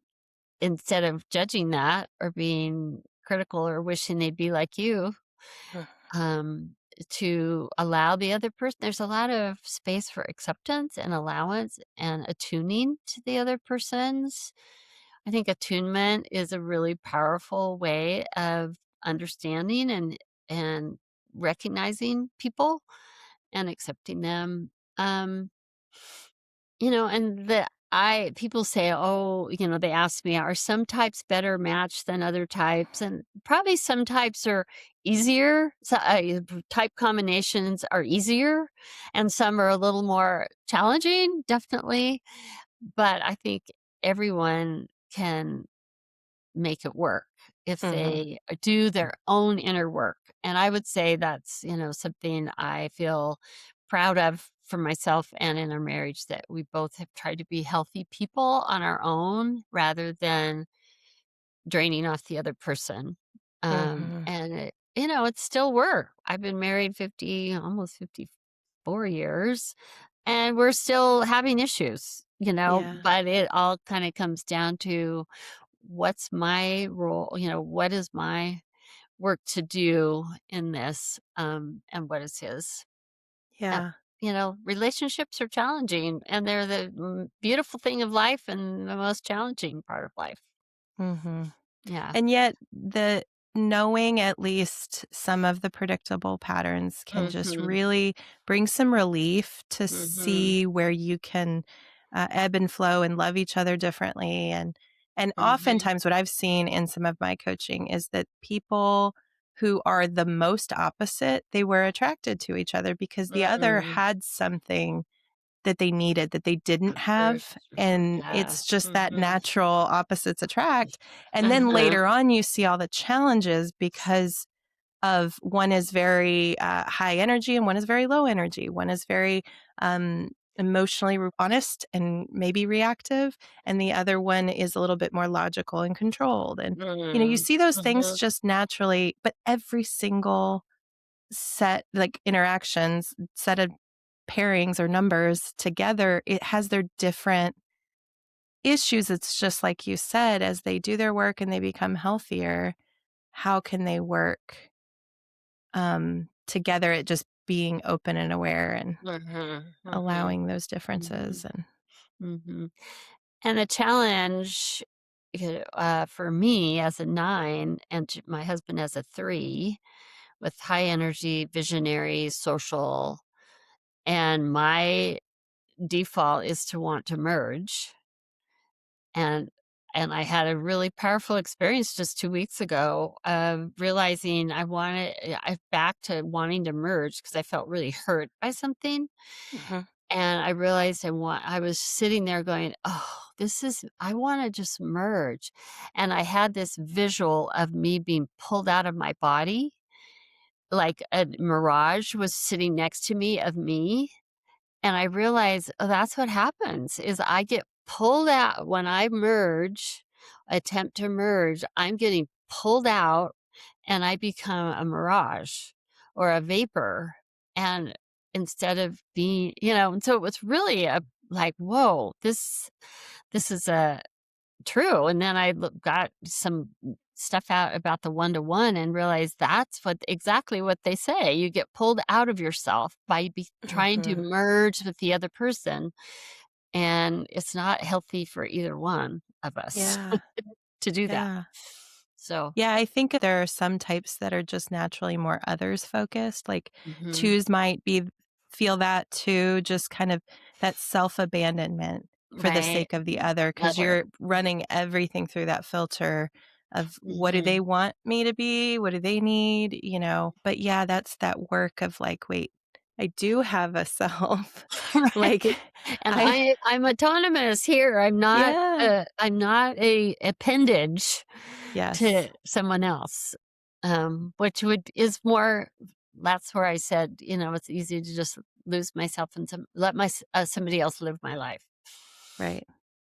Speaker 3: instead of judging that or being critical or wishing they'd be like you,
Speaker 1: mhm,
Speaker 3: um, to allow the other person, there's a lot of space for acceptance and allowance and attuning to the other person's. I think attunement is a really powerful way of understanding and recognizing people and accepting them. Um, and people say, oh, they ask me, are some types better matched than other types? And probably some types are easier. So, type combinations are easier, and some are a little more challenging, definitely. But I think everyone can make it work if
Speaker 1: mhm,
Speaker 3: they do their own inner work. And I would say that's, something I feel proud of for myself and in our marriage, that we both have tried to be healthy people on our own rather than draining off the other person.
Speaker 1: mhm,
Speaker 3: And it's still work. I've been married almost 54 years, and we're still having issues,
Speaker 1: yeah,
Speaker 3: but it all kind of comes down to what's my role? What is my work to do in this? And what is his? And,
Speaker 1: Yeah.
Speaker 3: relationships are challenging, and they're the beautiful thing of life and the most challenging part of life.
Speaker 1: hmm
Speaker 3: Yeah.
Speaker 1: And yet, the knowing at least some of the predictable patterns can just
Speaker 3: Mhm.
Speaker 1: really bring some relief to
Speaker 3: Mhm.
Speaker 1: see where you can ebb and flow and love each other differently. And
Speaker 3: Mhm.
Speaker 1: oftentimes, what I've seen in some of my coaching is that people who are the most opposite, they were attracted to each other because the other
Speaker 3: Mhm.
Speaker 1: had something that they needed that they didn't
Speaker 3: Sure.
Speaker 1: have, and
Speaker 3: Yeah.
Speaker 1: it's just that
Speaker 3: Mhm.
Speaker 1: natural opposites attract, and then
Speaker 3: Uh-huh.
Speaker 1: later on, you see all the challenges because of one is very, high energy and one is very low energy. One is very, emotionally honest and maybe reactive, and the other one is a little bit more logical and controlled, and, you
Speaker 3: Mm.
Speaker 1: see those things
Speaker 3: Mhm.
Speaker 1: just naturally, but every single interactions, set of pairings or numbers together, it has their different issues. It's just like you said, as they do their work and they become healthier, how can they work together at just being open and aware and
Speaker 3: Mhm. Mhm.
Speaker 1: allowing those
Speaker 3: Mhm.
Speaker 1: differences and
Speaker 3: Mhm. And the challenge, for me as a 9 and my husband as a 3, with high energy, visionary, social, and my default is to want to merge. And I had a really powerful experience just 2 weeks ago of realizing I back to wanting to merge because I felt really hurt by something,
Speaker 1: Mhm,
Speaker 3: and I realized I was sitting there going, "Oh, I wanna just merge." And I had this visual of me being pulled out of my body, like a mirage was sitting next to me of me, and I realized, oh, that's what happens is I get pulled out when I attempt to merge, I'm getting pulled out and I become a mirage or a vapor. And instead of being, and so it was really like, whoa, this is true. And then got some stuff out about the one to one and realized that's exactly what they say. You get pulled out of yourself by trying to
Speaker 1: mhm.
Speaker 3: merge with the other person. And it's not healthy for either one of us
Speaker 1: Yeah,
Speaker 3: to do that.
Speaker 1: yeah.
Speaker 3: So,
Speaker 1: Yeah, I think there are some types that are just naturally more others focused, like
Speaker 3: mhm,
Speaker 1: twos might be feel that too, just kind of that self-abandonment for the
Speaker 3: right.
Speaker 1: sake of the other, because 'cause
Speaker 3: Other.
Speaker 1: you're running everything through that filter of what do
Speaker 3: Hmm.
Speaker 1: they want me to be? What do they need? But yeah, that's that work of like, wait, I do have a self. Like,
Speaker 3: Right. And
Speaker 1: I
Speaker 3: I'm autonomous here.
Speaker 1: yeah.
Speaker 3: I'm not a appendage
Speaker 1: Yes.
Speaker 3: to someone else, which would is more that's where I said, it's easy to just lose myself and let somebody else live my life.
Speaker 1: Right.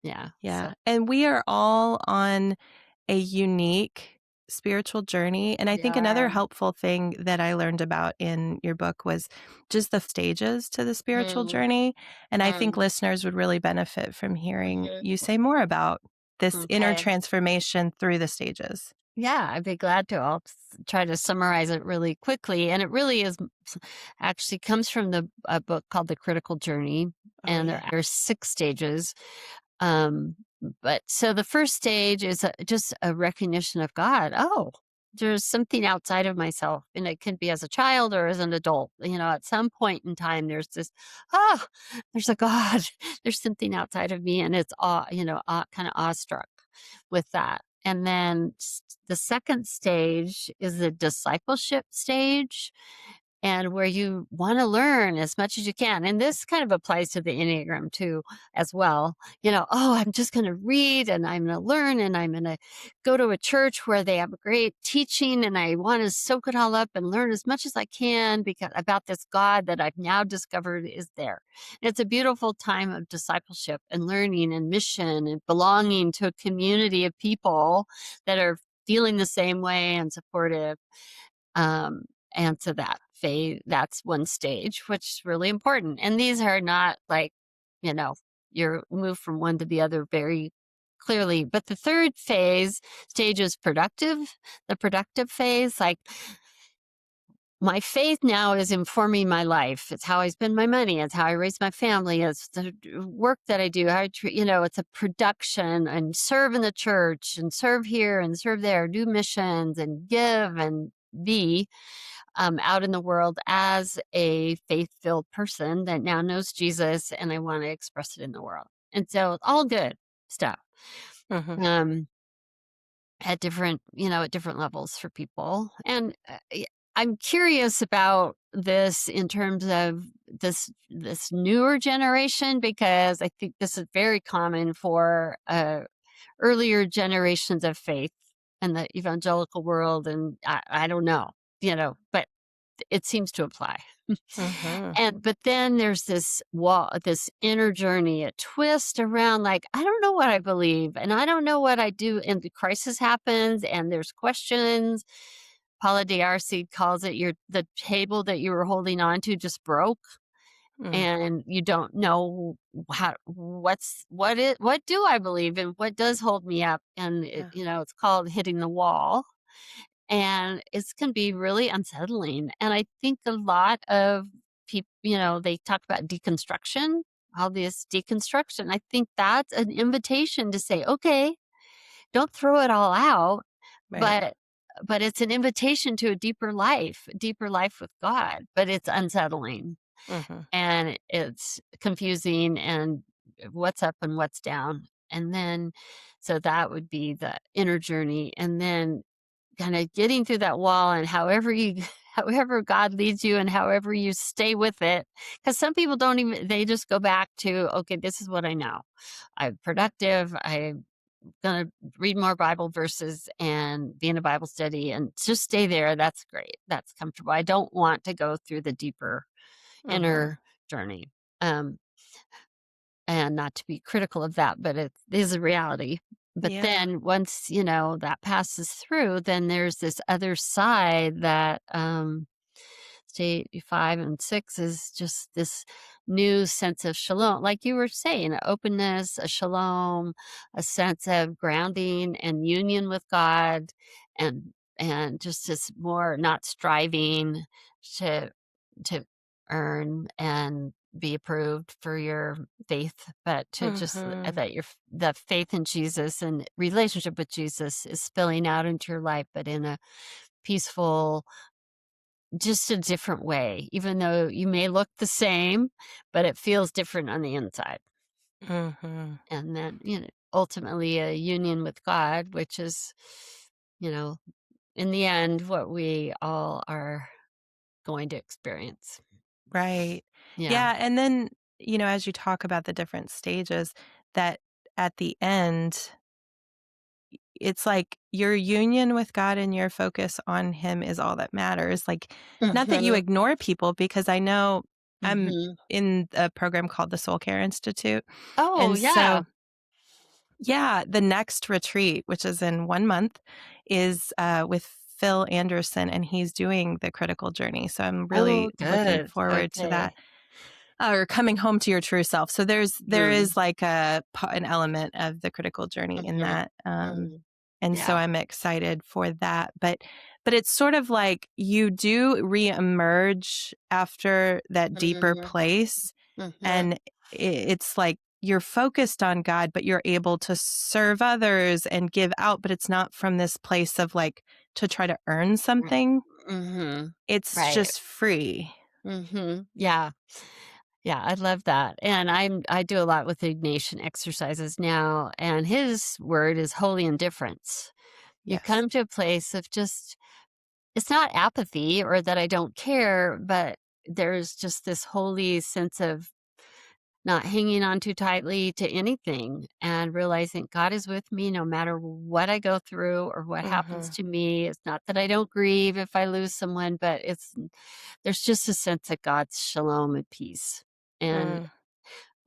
Speaker 3: Yeah, so
Speaker 1: Yeah. And we are all on a unique spiritual journey. And I
Speaker 3: we
Speaker 1: think another
Speaker 3: are.
Speaker 1: helpful thing that I learned about in your book was just the stages to the spiritual
Speaker 3: Mm,
Speaker 1: journey. And I think
Speaker 3: mm,
Speaker 1: listeners would really benefit from hearing
Speaker 3: mhm.
Speaker 1: you say more about this inner
Speaker 3: Okay.
Speaker 1: transformation through the stages.
Speaker 3: Yeah, I'd be glad to. Try to summarize it really quickly. And it really actually comes from a book called The Critical Journey.
Speaker 1: Oh,
Speaker 3: And
Speaker 1: yeah.
Speaker 3: there are 6 stages. Um, but so the first stage is just a recognition of God. Oh, there's something outside of myself. And it can be as a child or as an adult. At some point in time, there's this, oh, there's a God. There's something outside of me. And it's kind of awestruck with that. And then the second stage is the discipleship stage, and where you want to learn as much as you can. And this kind of applies to the Enneagram too, as well. Oh, I'm just going to read and I'm going to learn and I'm going to go to a church where they have great teaching and I want to soak it all up and learn as much as I can because about this God that I've now discovered is there. And it's a beautiful time of discipleship and learning and mission and belonging to a community of people that are feeling the same way and supportive. Um, and so that's one stage, which is really important. And these are not like, you know, you're moved from one to the other very clearly. But the third stage is productive, the productive phase. Like, my faith now is informing my life. It's how I spend my money. It's how I raise my family. It's the work that I do. How I it's a production and serve in the church and serve here and serve there, do missions and give and be out in the world as a faith-filled person that now knows Jesus, and I want to express it in the world. And so all good stuff.
Speaker 1: Mhm.
Speaker 3: Um, at different levels for people. And I'm curious about this in terms of this newer generation, because I think this is very common for earlier generations of faith in the evangelical world. And I don't know, but it seems to apply.
Speaker 1: Mhm.
Speaker 3: But then there's this inner journey, a twist around, like, I don't know what I believe and I don't know what I do. And the crisis happens and there's questions. Paula D'Arcy calls it the table that you were holding on to just broke,
Speaker 1: Mm.
Speaker 3: and you don't know what do I believe and what does hold me up. And
Speaker 1: Yeah.
Speaker 3: it's called hitting the wall, and it's can be really unsettling. And I think a lot of people, they talk about deconstruction, all this deconstruction. I think that's an invitation to say, okay, don't throw it all out,
Speaker 1: Right.
Speaker 3: but it's an invitation to a deeper life with God. But it's unsettling
Speaker 1: Mhm.
Speaker 3: and it's confusing, and what's up and what's down. And then, so that would be the inner journey. And then kind of getting through that wall, and however you however God leads you and however you stay with it. Because some people don't even, they just go back to, okay, this is what I know. I'm productive. I'm gonna read more Bible verses and be in a Bible study and just stay there. That's great. That's comfortable. I don't want to go through the deeper
Speaker 1: Mhm.
Speaker 3: inner journey. Um, and not to be critical of that, but it is a reality. But
Speaker 1: Yeah.
Speaker 3: then once, that passes through, then there's this other side that, stage 5 and 6 is just this new sense of shalom. Like you were saying, a openness, a shalom, a sense of grounding and union with God, and just this more not striving to earn and be approved for your faith, but to just
Speaker 1: Mhm.
Speaker 3: that the faith in Jesus and relationship with Jesus is spilling out into your life, but in a peaceful, just a different way, even though you may look the same, but it feels different on the inside.
Speaker 1: Mhm.
Speaker 3: And then, ultimately a union with God, which is, you know, in the end, what we all are going to experience.
Speaker 1: Right.
Speaker 3: Yeah.
Speaker 1: Yeah, and then, as you talk about the different stages, that at the end, it's like your union with God and your focus on Him is all that matters. Like, not that you
Speaker 3: Mhm.
Speaker 1: ignore people, because I know I'm
Speaker 3: Mhm.
Speaker 1: in a program called the Soul Care Institute.
Speaker 3: Oh,
Speaker 1: And
Speaker 3: yeah.
Speaker 1: so, yeah, the next retreat, which is in 1 month, is with Phil Anderson, and he's doing the critical journey. So I'm
Speaker 3: Oh,
Speaker 1: really looking
Speaker 3: good.
Speaker 1: forward to that.
Speaker 3: Okay.
Speaker 1: Or coming home to your true self. So there
Speaker 3: Mm.
Speaker 1: is like an element of the critical journey in
Speaker 3: Mhm.
Speaker 1: that,
Speaker 3: Mm.
Speaker 1: and so
Speaker 3: Yeah.
Speaker 1: I'm excited for that. But it's sort of like you do reemerge after that deeper
Speaker 3: Mhm.
Speaker 1: place,
Speaker 3: Mhm.
Speaker 1: and it's like you're focused on God, but you're able to serve others and give out. But it's not from this place of like to try to earn
Speaker 3: Mm.
Speaker 1: something.
Speaker 3: Mhm.
Speaker 1: It's
Speaker 3: Right.
Speaker 1: just free.
Speaker 3: Mhm. Yeah. Yeah, I love that. And I do a lot with Ignatian exercises now, and his word is holy indifference. You
Speaker 1: Yes.
Speaker 3: come to a place of just, it's not apathy or that I don't care, but there's just this holy sense of not hanging on too tightly to anything, and realizing God is with me no matter what I go through or what happens
Speaker 1: Hmm.
Speaker 3: to me. It's not that I don't grieve if I lose someone, but there's just a sense of God's shalom and peace and
Speaker 1: Mm.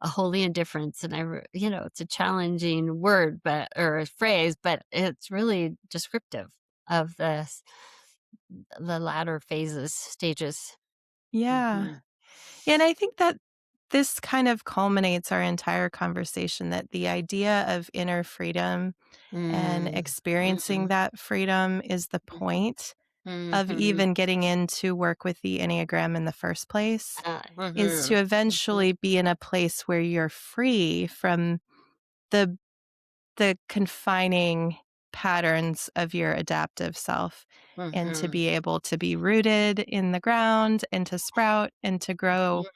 Speaker 3: a holy indifference. And it's a challenging word, or a phrase, but it's really descriptive of the latter stages.
Speaker 1: Yeah.
Speaker 3: Mhm.
Speaker 1: And I think that this kind of culminates our entire conversation, that the idea of inner freedom and
Speaker 3: Mm.
Speaker 1: experiencing
Speaker 3: Mhm.
Speaker 1: that freedom is the point of
Speaker 3: Mhm.
Speaker 1: even getting into work with the Enneagram in the first place, is to
Speaker 3: Mhm. Mhm.
Speaker 1: eventually be in a place where you're free from the confining patterns of your adaptive self, and to
Speaker 3: Mhm.
Speaker 1: be able to be rooted in the ground and to sprout and to grow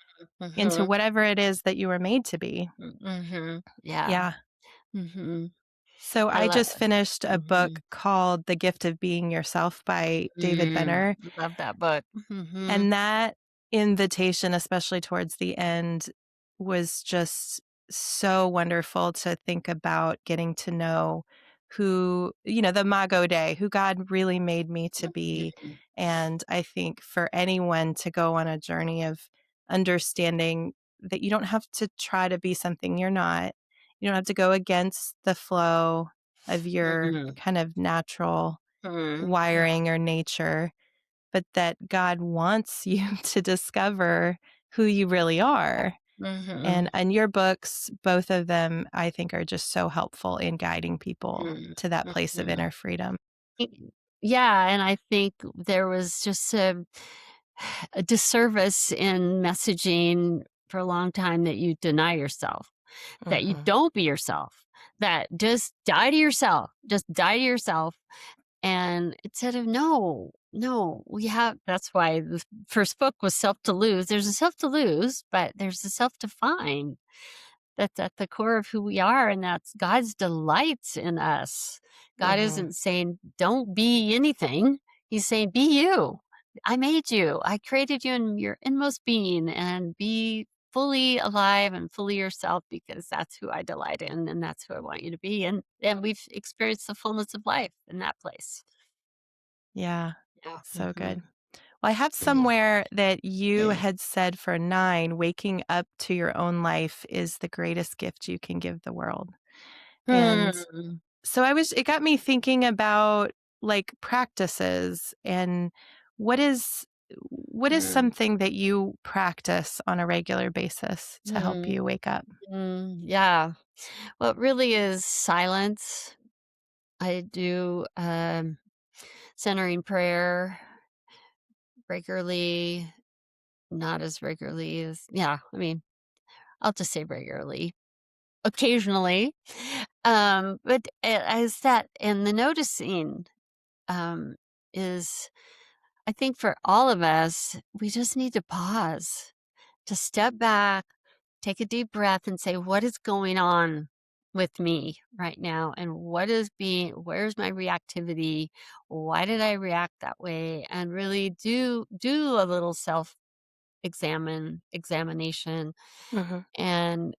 Speaker 1: into
Speaker 3: Mhm.
Speaker 1: whatever it is that you were made to be.
Speaker 3: Mhm. Yeah.
Speaker 1: Yeah.
Speaker 3: Mhm.
Speaker 1: So
Speaker 3: I
Speaker 1: I
Speaker 3: love.
Speaker 1: just finished a book
Speaker 3: Mhm.
Speaker 1: called The Gift of Being Yourself by David
Speaker 3: Mm.
Speaker 1: Benner.
Speaker 3: Love that book. Mhm.
Speaker 1: And that invitation, especially towards the end, was just so wonderful to think about getting to know who, the Mago Day, who God really made me to be.
Speaker 3: Mhm.
Speaker 1: And I think for anyone to go on a journey of understanding that you don't have to try to be something you're not, you don't have to go against the flow of your
Speaker 3: Mhm.
Speaker 1: kind of natural
Speaker 3: Mhm.
Speaker 1: wiring or nature, but that God wants you to discover who you really are.
Speaker 3: Mhm.
Speaker 1: And your books, both of them, I think are just so helpful in guiding people
Speaker 3: Mhm.
Speaker 1: to that place of
Speaker 3: Mhm.
Speaker 1: inner freedom.
Speaker 3: Yeah, and I think there was just a disservice in messaging for a long time that you deny yourself, that you
Speaker 1: Mhm.
Speaker 3: don't be yourself, that just die to yourself, just die to yourself. And instead of no, no, we have that's why the first book was self to lose. There's a self to lose, but there's a self to find that's at the core of who we are, and that's God's delights in us. God
Speaker 1: Mhm.
Speaker 3: isn't saying, don't be anything. He's saying, be you. I made you. I created you in your inmost being, and be fully alive and fully yourself, because that's who I delight in and that's who I want you to be. And we've experienced the fullness of life in that place.
Speaker 1: Yeah.
Speaker 3: Yeah.
Speaker 1: So good.
Speaker 3: Mhm.
Speaker 1: Well, I have
Speaker 3: Yeah.
Speaker 1: somewhere that you had said for 9, waking up to your own life is the greatest gift you can give the world. And
Speaker 3: Hmm.
Speaker 1: so it got me thinking about like practices, and what is what is
Speaker 3: Hmm.
Speaker 1: something that you practice on a regular basis to help
Speaker 3: Hmm.
Speaker 1: you wake up?
Speaker 3: Yeah. Well, it really is silence. I do centering prayer regularly, not as regularly as, yeah, I mean, I'll just say regularly, occasionally. But as that, and the noticing um, is, I think for all of us, we just need to pause, to step back, take a deep breath and say, what is going on with me right now? And where's my reactivity? Why did I react that way? And really do a little examination,
Speaker 1: Mhm.
Speaker 3: and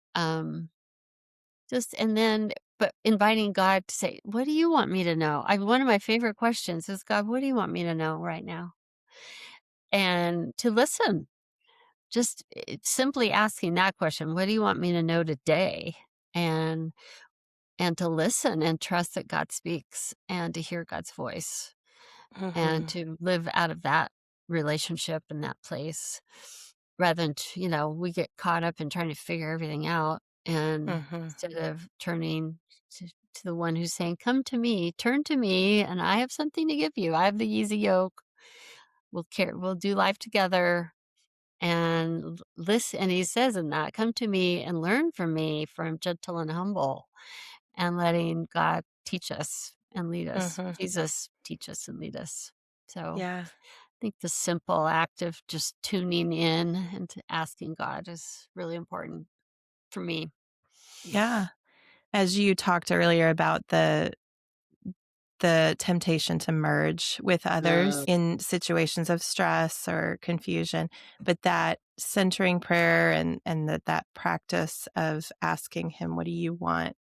Speaker 3: and then, but inviting God to say, what do you want me to know? One of my favorite questions is, God, what do you want me to know right now? And to listen, just simply asking that question, what do you want me to know today? And to listen and trust that God speaks, and to hear God's voice, and
Speaker 1: Mhm.
Speaker 3: to live out of that relationship in that place, rather than, we get caught up in trying to figure everything out, and
Speaker 1: Mhm.
Speaker 3: instead of turning to the one who's saying, come to me, turn to me, and I have something to give you. I have the easy yoke. We'll do life together, and listen. And he says in that, come to me and learn from me, for I'm gentle and humble, and letting God teach us and lead us.
Speaker 1: Mhm.
Speaker 3: Jesus teach us and lead us. So
Speaker 1: Yeah.
Speaker 3: I think the simple act of just tuning in and to asking God is really important for me.
Speaker 1: Yeah. As you talked earlier about the temptation to merge with others
Speaker 3: Mm,
Speaker 1: in situations of stress or confusion, but that centering prayer, and that practice of asking him, what do you want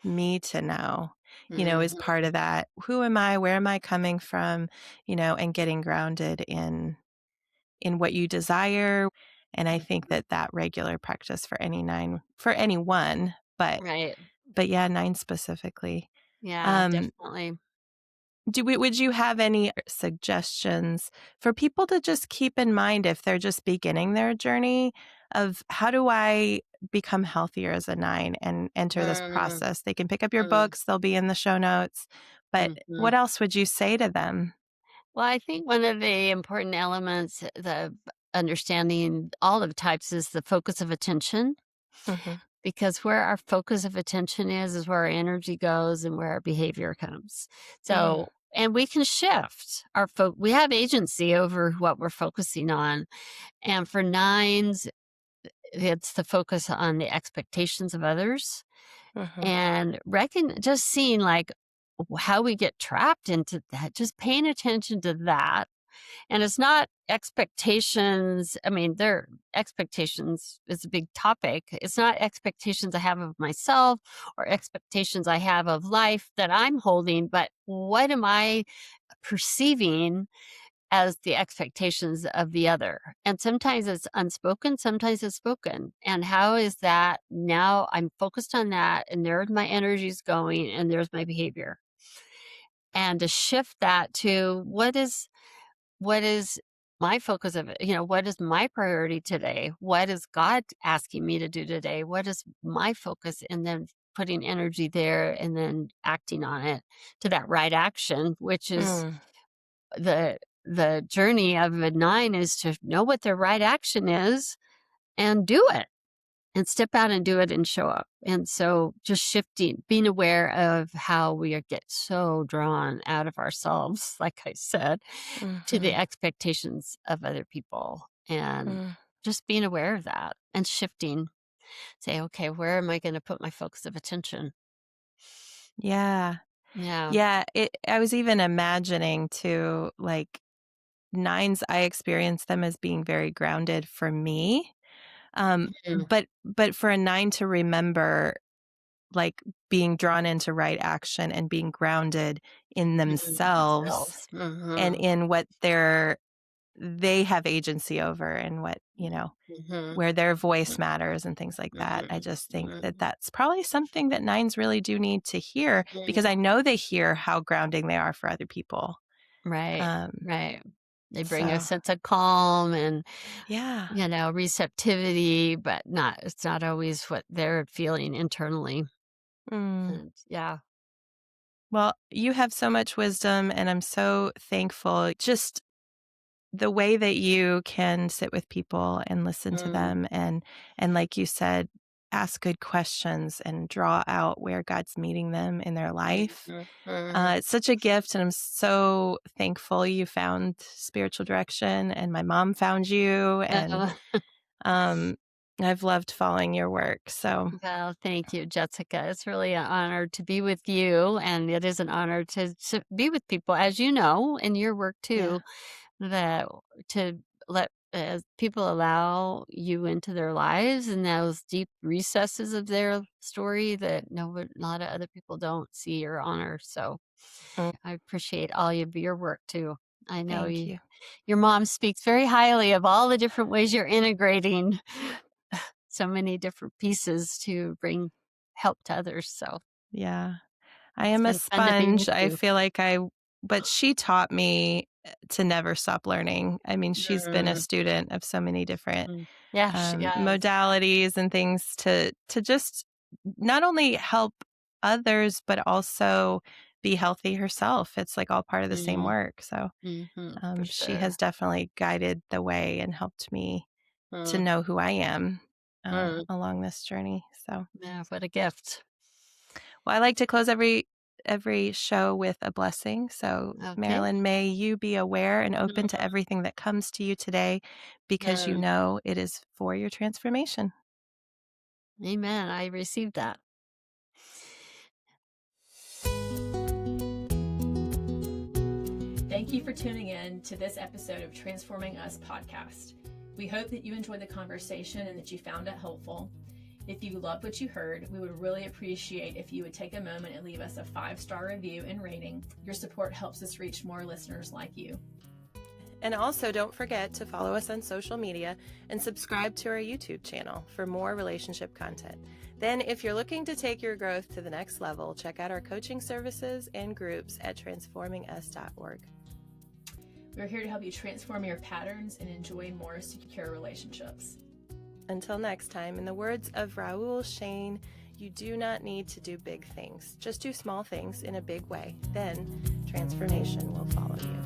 Speaker 1: me to know, is
Speaker 3: mhm,
Speaker 1: part of that. Who am I? Where am I coming from? And getting grounded in what you desire. And I think
Speaker 3: mhm.
Speaker 1: that regular practice for for anyone,
Speaker 3: Right.
Speaker 1: but yeah, 9 specifically.
Speaker 3: Yeah,
Speaker 1: Um,
Speaker 3: definitely.
Speaker 1: would you have any suggestions for people to just keep in mind if they're just beginning their journey of how do I become healthier as a 9 and enter this
Speaker 3: Mm,
Speaker 1: process. They can pick up your
Speaker 3: mm,
Speaker 1: books, they'll be in the show notes. But
Speaker 3: mhm.
Speaker 1: what else would you say to them?
Speaker 3: Well, I think one of the important elements, the understanding all of types is the focus of attention,
Speaker 1: Hmm.
Speaker 3: because where our focus of attention is where our energy goes and where our behavior comes.
Speaker 1: Mm,
Speaker 3: So, and we can shift we have agency over what we're focusing on. And for nines, it's the focus on the expectations of others
Speaker 1: hmm.
Speaker 3: and just seeing like how we get trapped into that, just paying attention to that. And it's not expectations. I mean, their expectations is a big topic. It's not expectations I have of myself or expectations I have of life that I'm holding, but what am I perceiving as the expectations of the other? And sometimes it's unspoken, sometimes it's spoken. And how is that now I'm focused on that and there's my energies going and there's my behavior. And to shift that to what is my focus of it? What is my priority today? What is God asking me to do today? What is my focus? And then putting energy there and then acting on it to that right action, which is
Speaker 1: Mm,
Speaker 3: the journey of a 9 is to know what their right action is and do it and step out and do it and show up. And so just shifting, being aware of how get so drawn out of ourselves, like I said, to the
Speaker 1: hmm.
Speaker 3: expectations of other people and
Speaker 1: Mm.
Speaker 3: just being aware of that and shifting, say, okay, where am I going to put my focus of attention?
Speaker 1: Yeah.
Speaker 3: Yeah.
Speaker 1: Yeah. I was even imagining too, like 9s, I experience them as being very grounded for me.
Speaker 3: Mhm.
Speaker 1: But for a 9 to remember, like, being drawn into right action and being grounded in
Speaker 3: Mhm.
Speaker 1: themselves
Speaker 3: Themselves.
Speaker 1: and
Speaker 3: Mhm.
Speaker 1: in what they have agency over and what,
Speaker 3: Mhm.
Speaker 1: where their voice matters and things like that. I
Speaker 3: Mhm.
Speaker 1: just think that
Speaker 3: Mhm.
Speaker 1: that's probably something that 9s really do need to hear because I
Speaker 3: Mhm.
Speaker 1: know they hear how grounding they are for other people.
Speaker 3: Right.
Speaker 1: Um,
Speaker 3: Right. They bring a
Speaker 1: so
Speaker 3: sense of calm and
Speaker 1: yeah.
Speaker 3: receptivity, but it's not always what they're feeling internally.
Speaker 1: Mm.
Speaker 3: And yeah.
Speaker 1: Well, you have so much wisdom, and I'm so thankful. Just the way that you can sit with people and listen to
Speaker 3: Mm,
Speaker 1: them, and like you said, ask good questions and draw out where God's meeting them in their life.
Speaker 3: mhm, mhm.
Speaker 1: It's such a gift, and I'm so thankful you found spiritual direction, and my mom found you, and
Speaker 3: Oh,
Speaker 1: um, I've loved following your work. So
Speaker 3: well, thank you, Jessica. It's really an honor to be with you, and it is an honor to be with people, as you know, in your work
Speaker 1: yeah.
Speaker 3: too, that to let people allow you into their lives and those deep recesses of their story that a lot of other people don't see or honor. So
Speaker 1: Mm,
Speaker 3: I appreciate all of your work too. I know
Speaker 1: thank you.
Speaker 3: your mom speaks very highly of all the different ways you're integrating so many different pieces to bring help to others. So
Speaker 1: Yeah. I
Speaker 3: it's
Speaker 1: am a
Speaker 3: been fun to be with
Speaker 1: sponge. I
Speaker 3: you.
Speaker 1: feel like but she taught me to never stop learning. I mean, she's been a
Speaker 3: Mm,
Speaker 1: student of so many different
Speaker 3: mm. Yeah, she has.
Speaker 1: modalities and things to just not only help others, but also be healthy herself. It's like all part of the same
Speaker 3: Mm,
Speaker 1: work. So
Speaker 3: for
Speaker 1: she
Speaker 3: sure.
Speaker 1: has definitely guided the way and helped me to
Speaker 3: Mm,
Speaker 1: know who I am
Speaker 3: mm.
Speaker 1: along this journey. So.
Speaker 3: Yeah, what a gift.
Speaker 1: Well, I like to close every show with a blessing. So,
Speaker 3: Okay.
Speaker 1: Marilyn, may you be aware and open to
Speaker 3: Mhm,
Speaker 1: everything that comes to you today because you
Speaker 3: mm.
Speaker 1: know it is for your transformation.
Speaker 3: Amen. I received that.
Speaker 2: Thank you for tuning in to this episode of Transforming Us podcast. We hope that you enjoyed the conversation and that you found it helpful. If you loved what you heard, we would really appreciate if you would take a moment and leave us a 5-star review and rating. Your support helps us reach more listeners like you.
Speaker 1: And also, don't forget to follow us on social media and subscribe to our YouTube channel for more relationship content. Then, if you're looking to take your growth to the next level, check out our coaching services and groups at transformingus.org.
Speaker 2: We're here to help you transform your patterns and enjoy more secure relationships.
Speaker 1: Until next time, in the words of Raoul Shane, you do not need to do big things. Just do small things in a big way. Then transformation will follow you.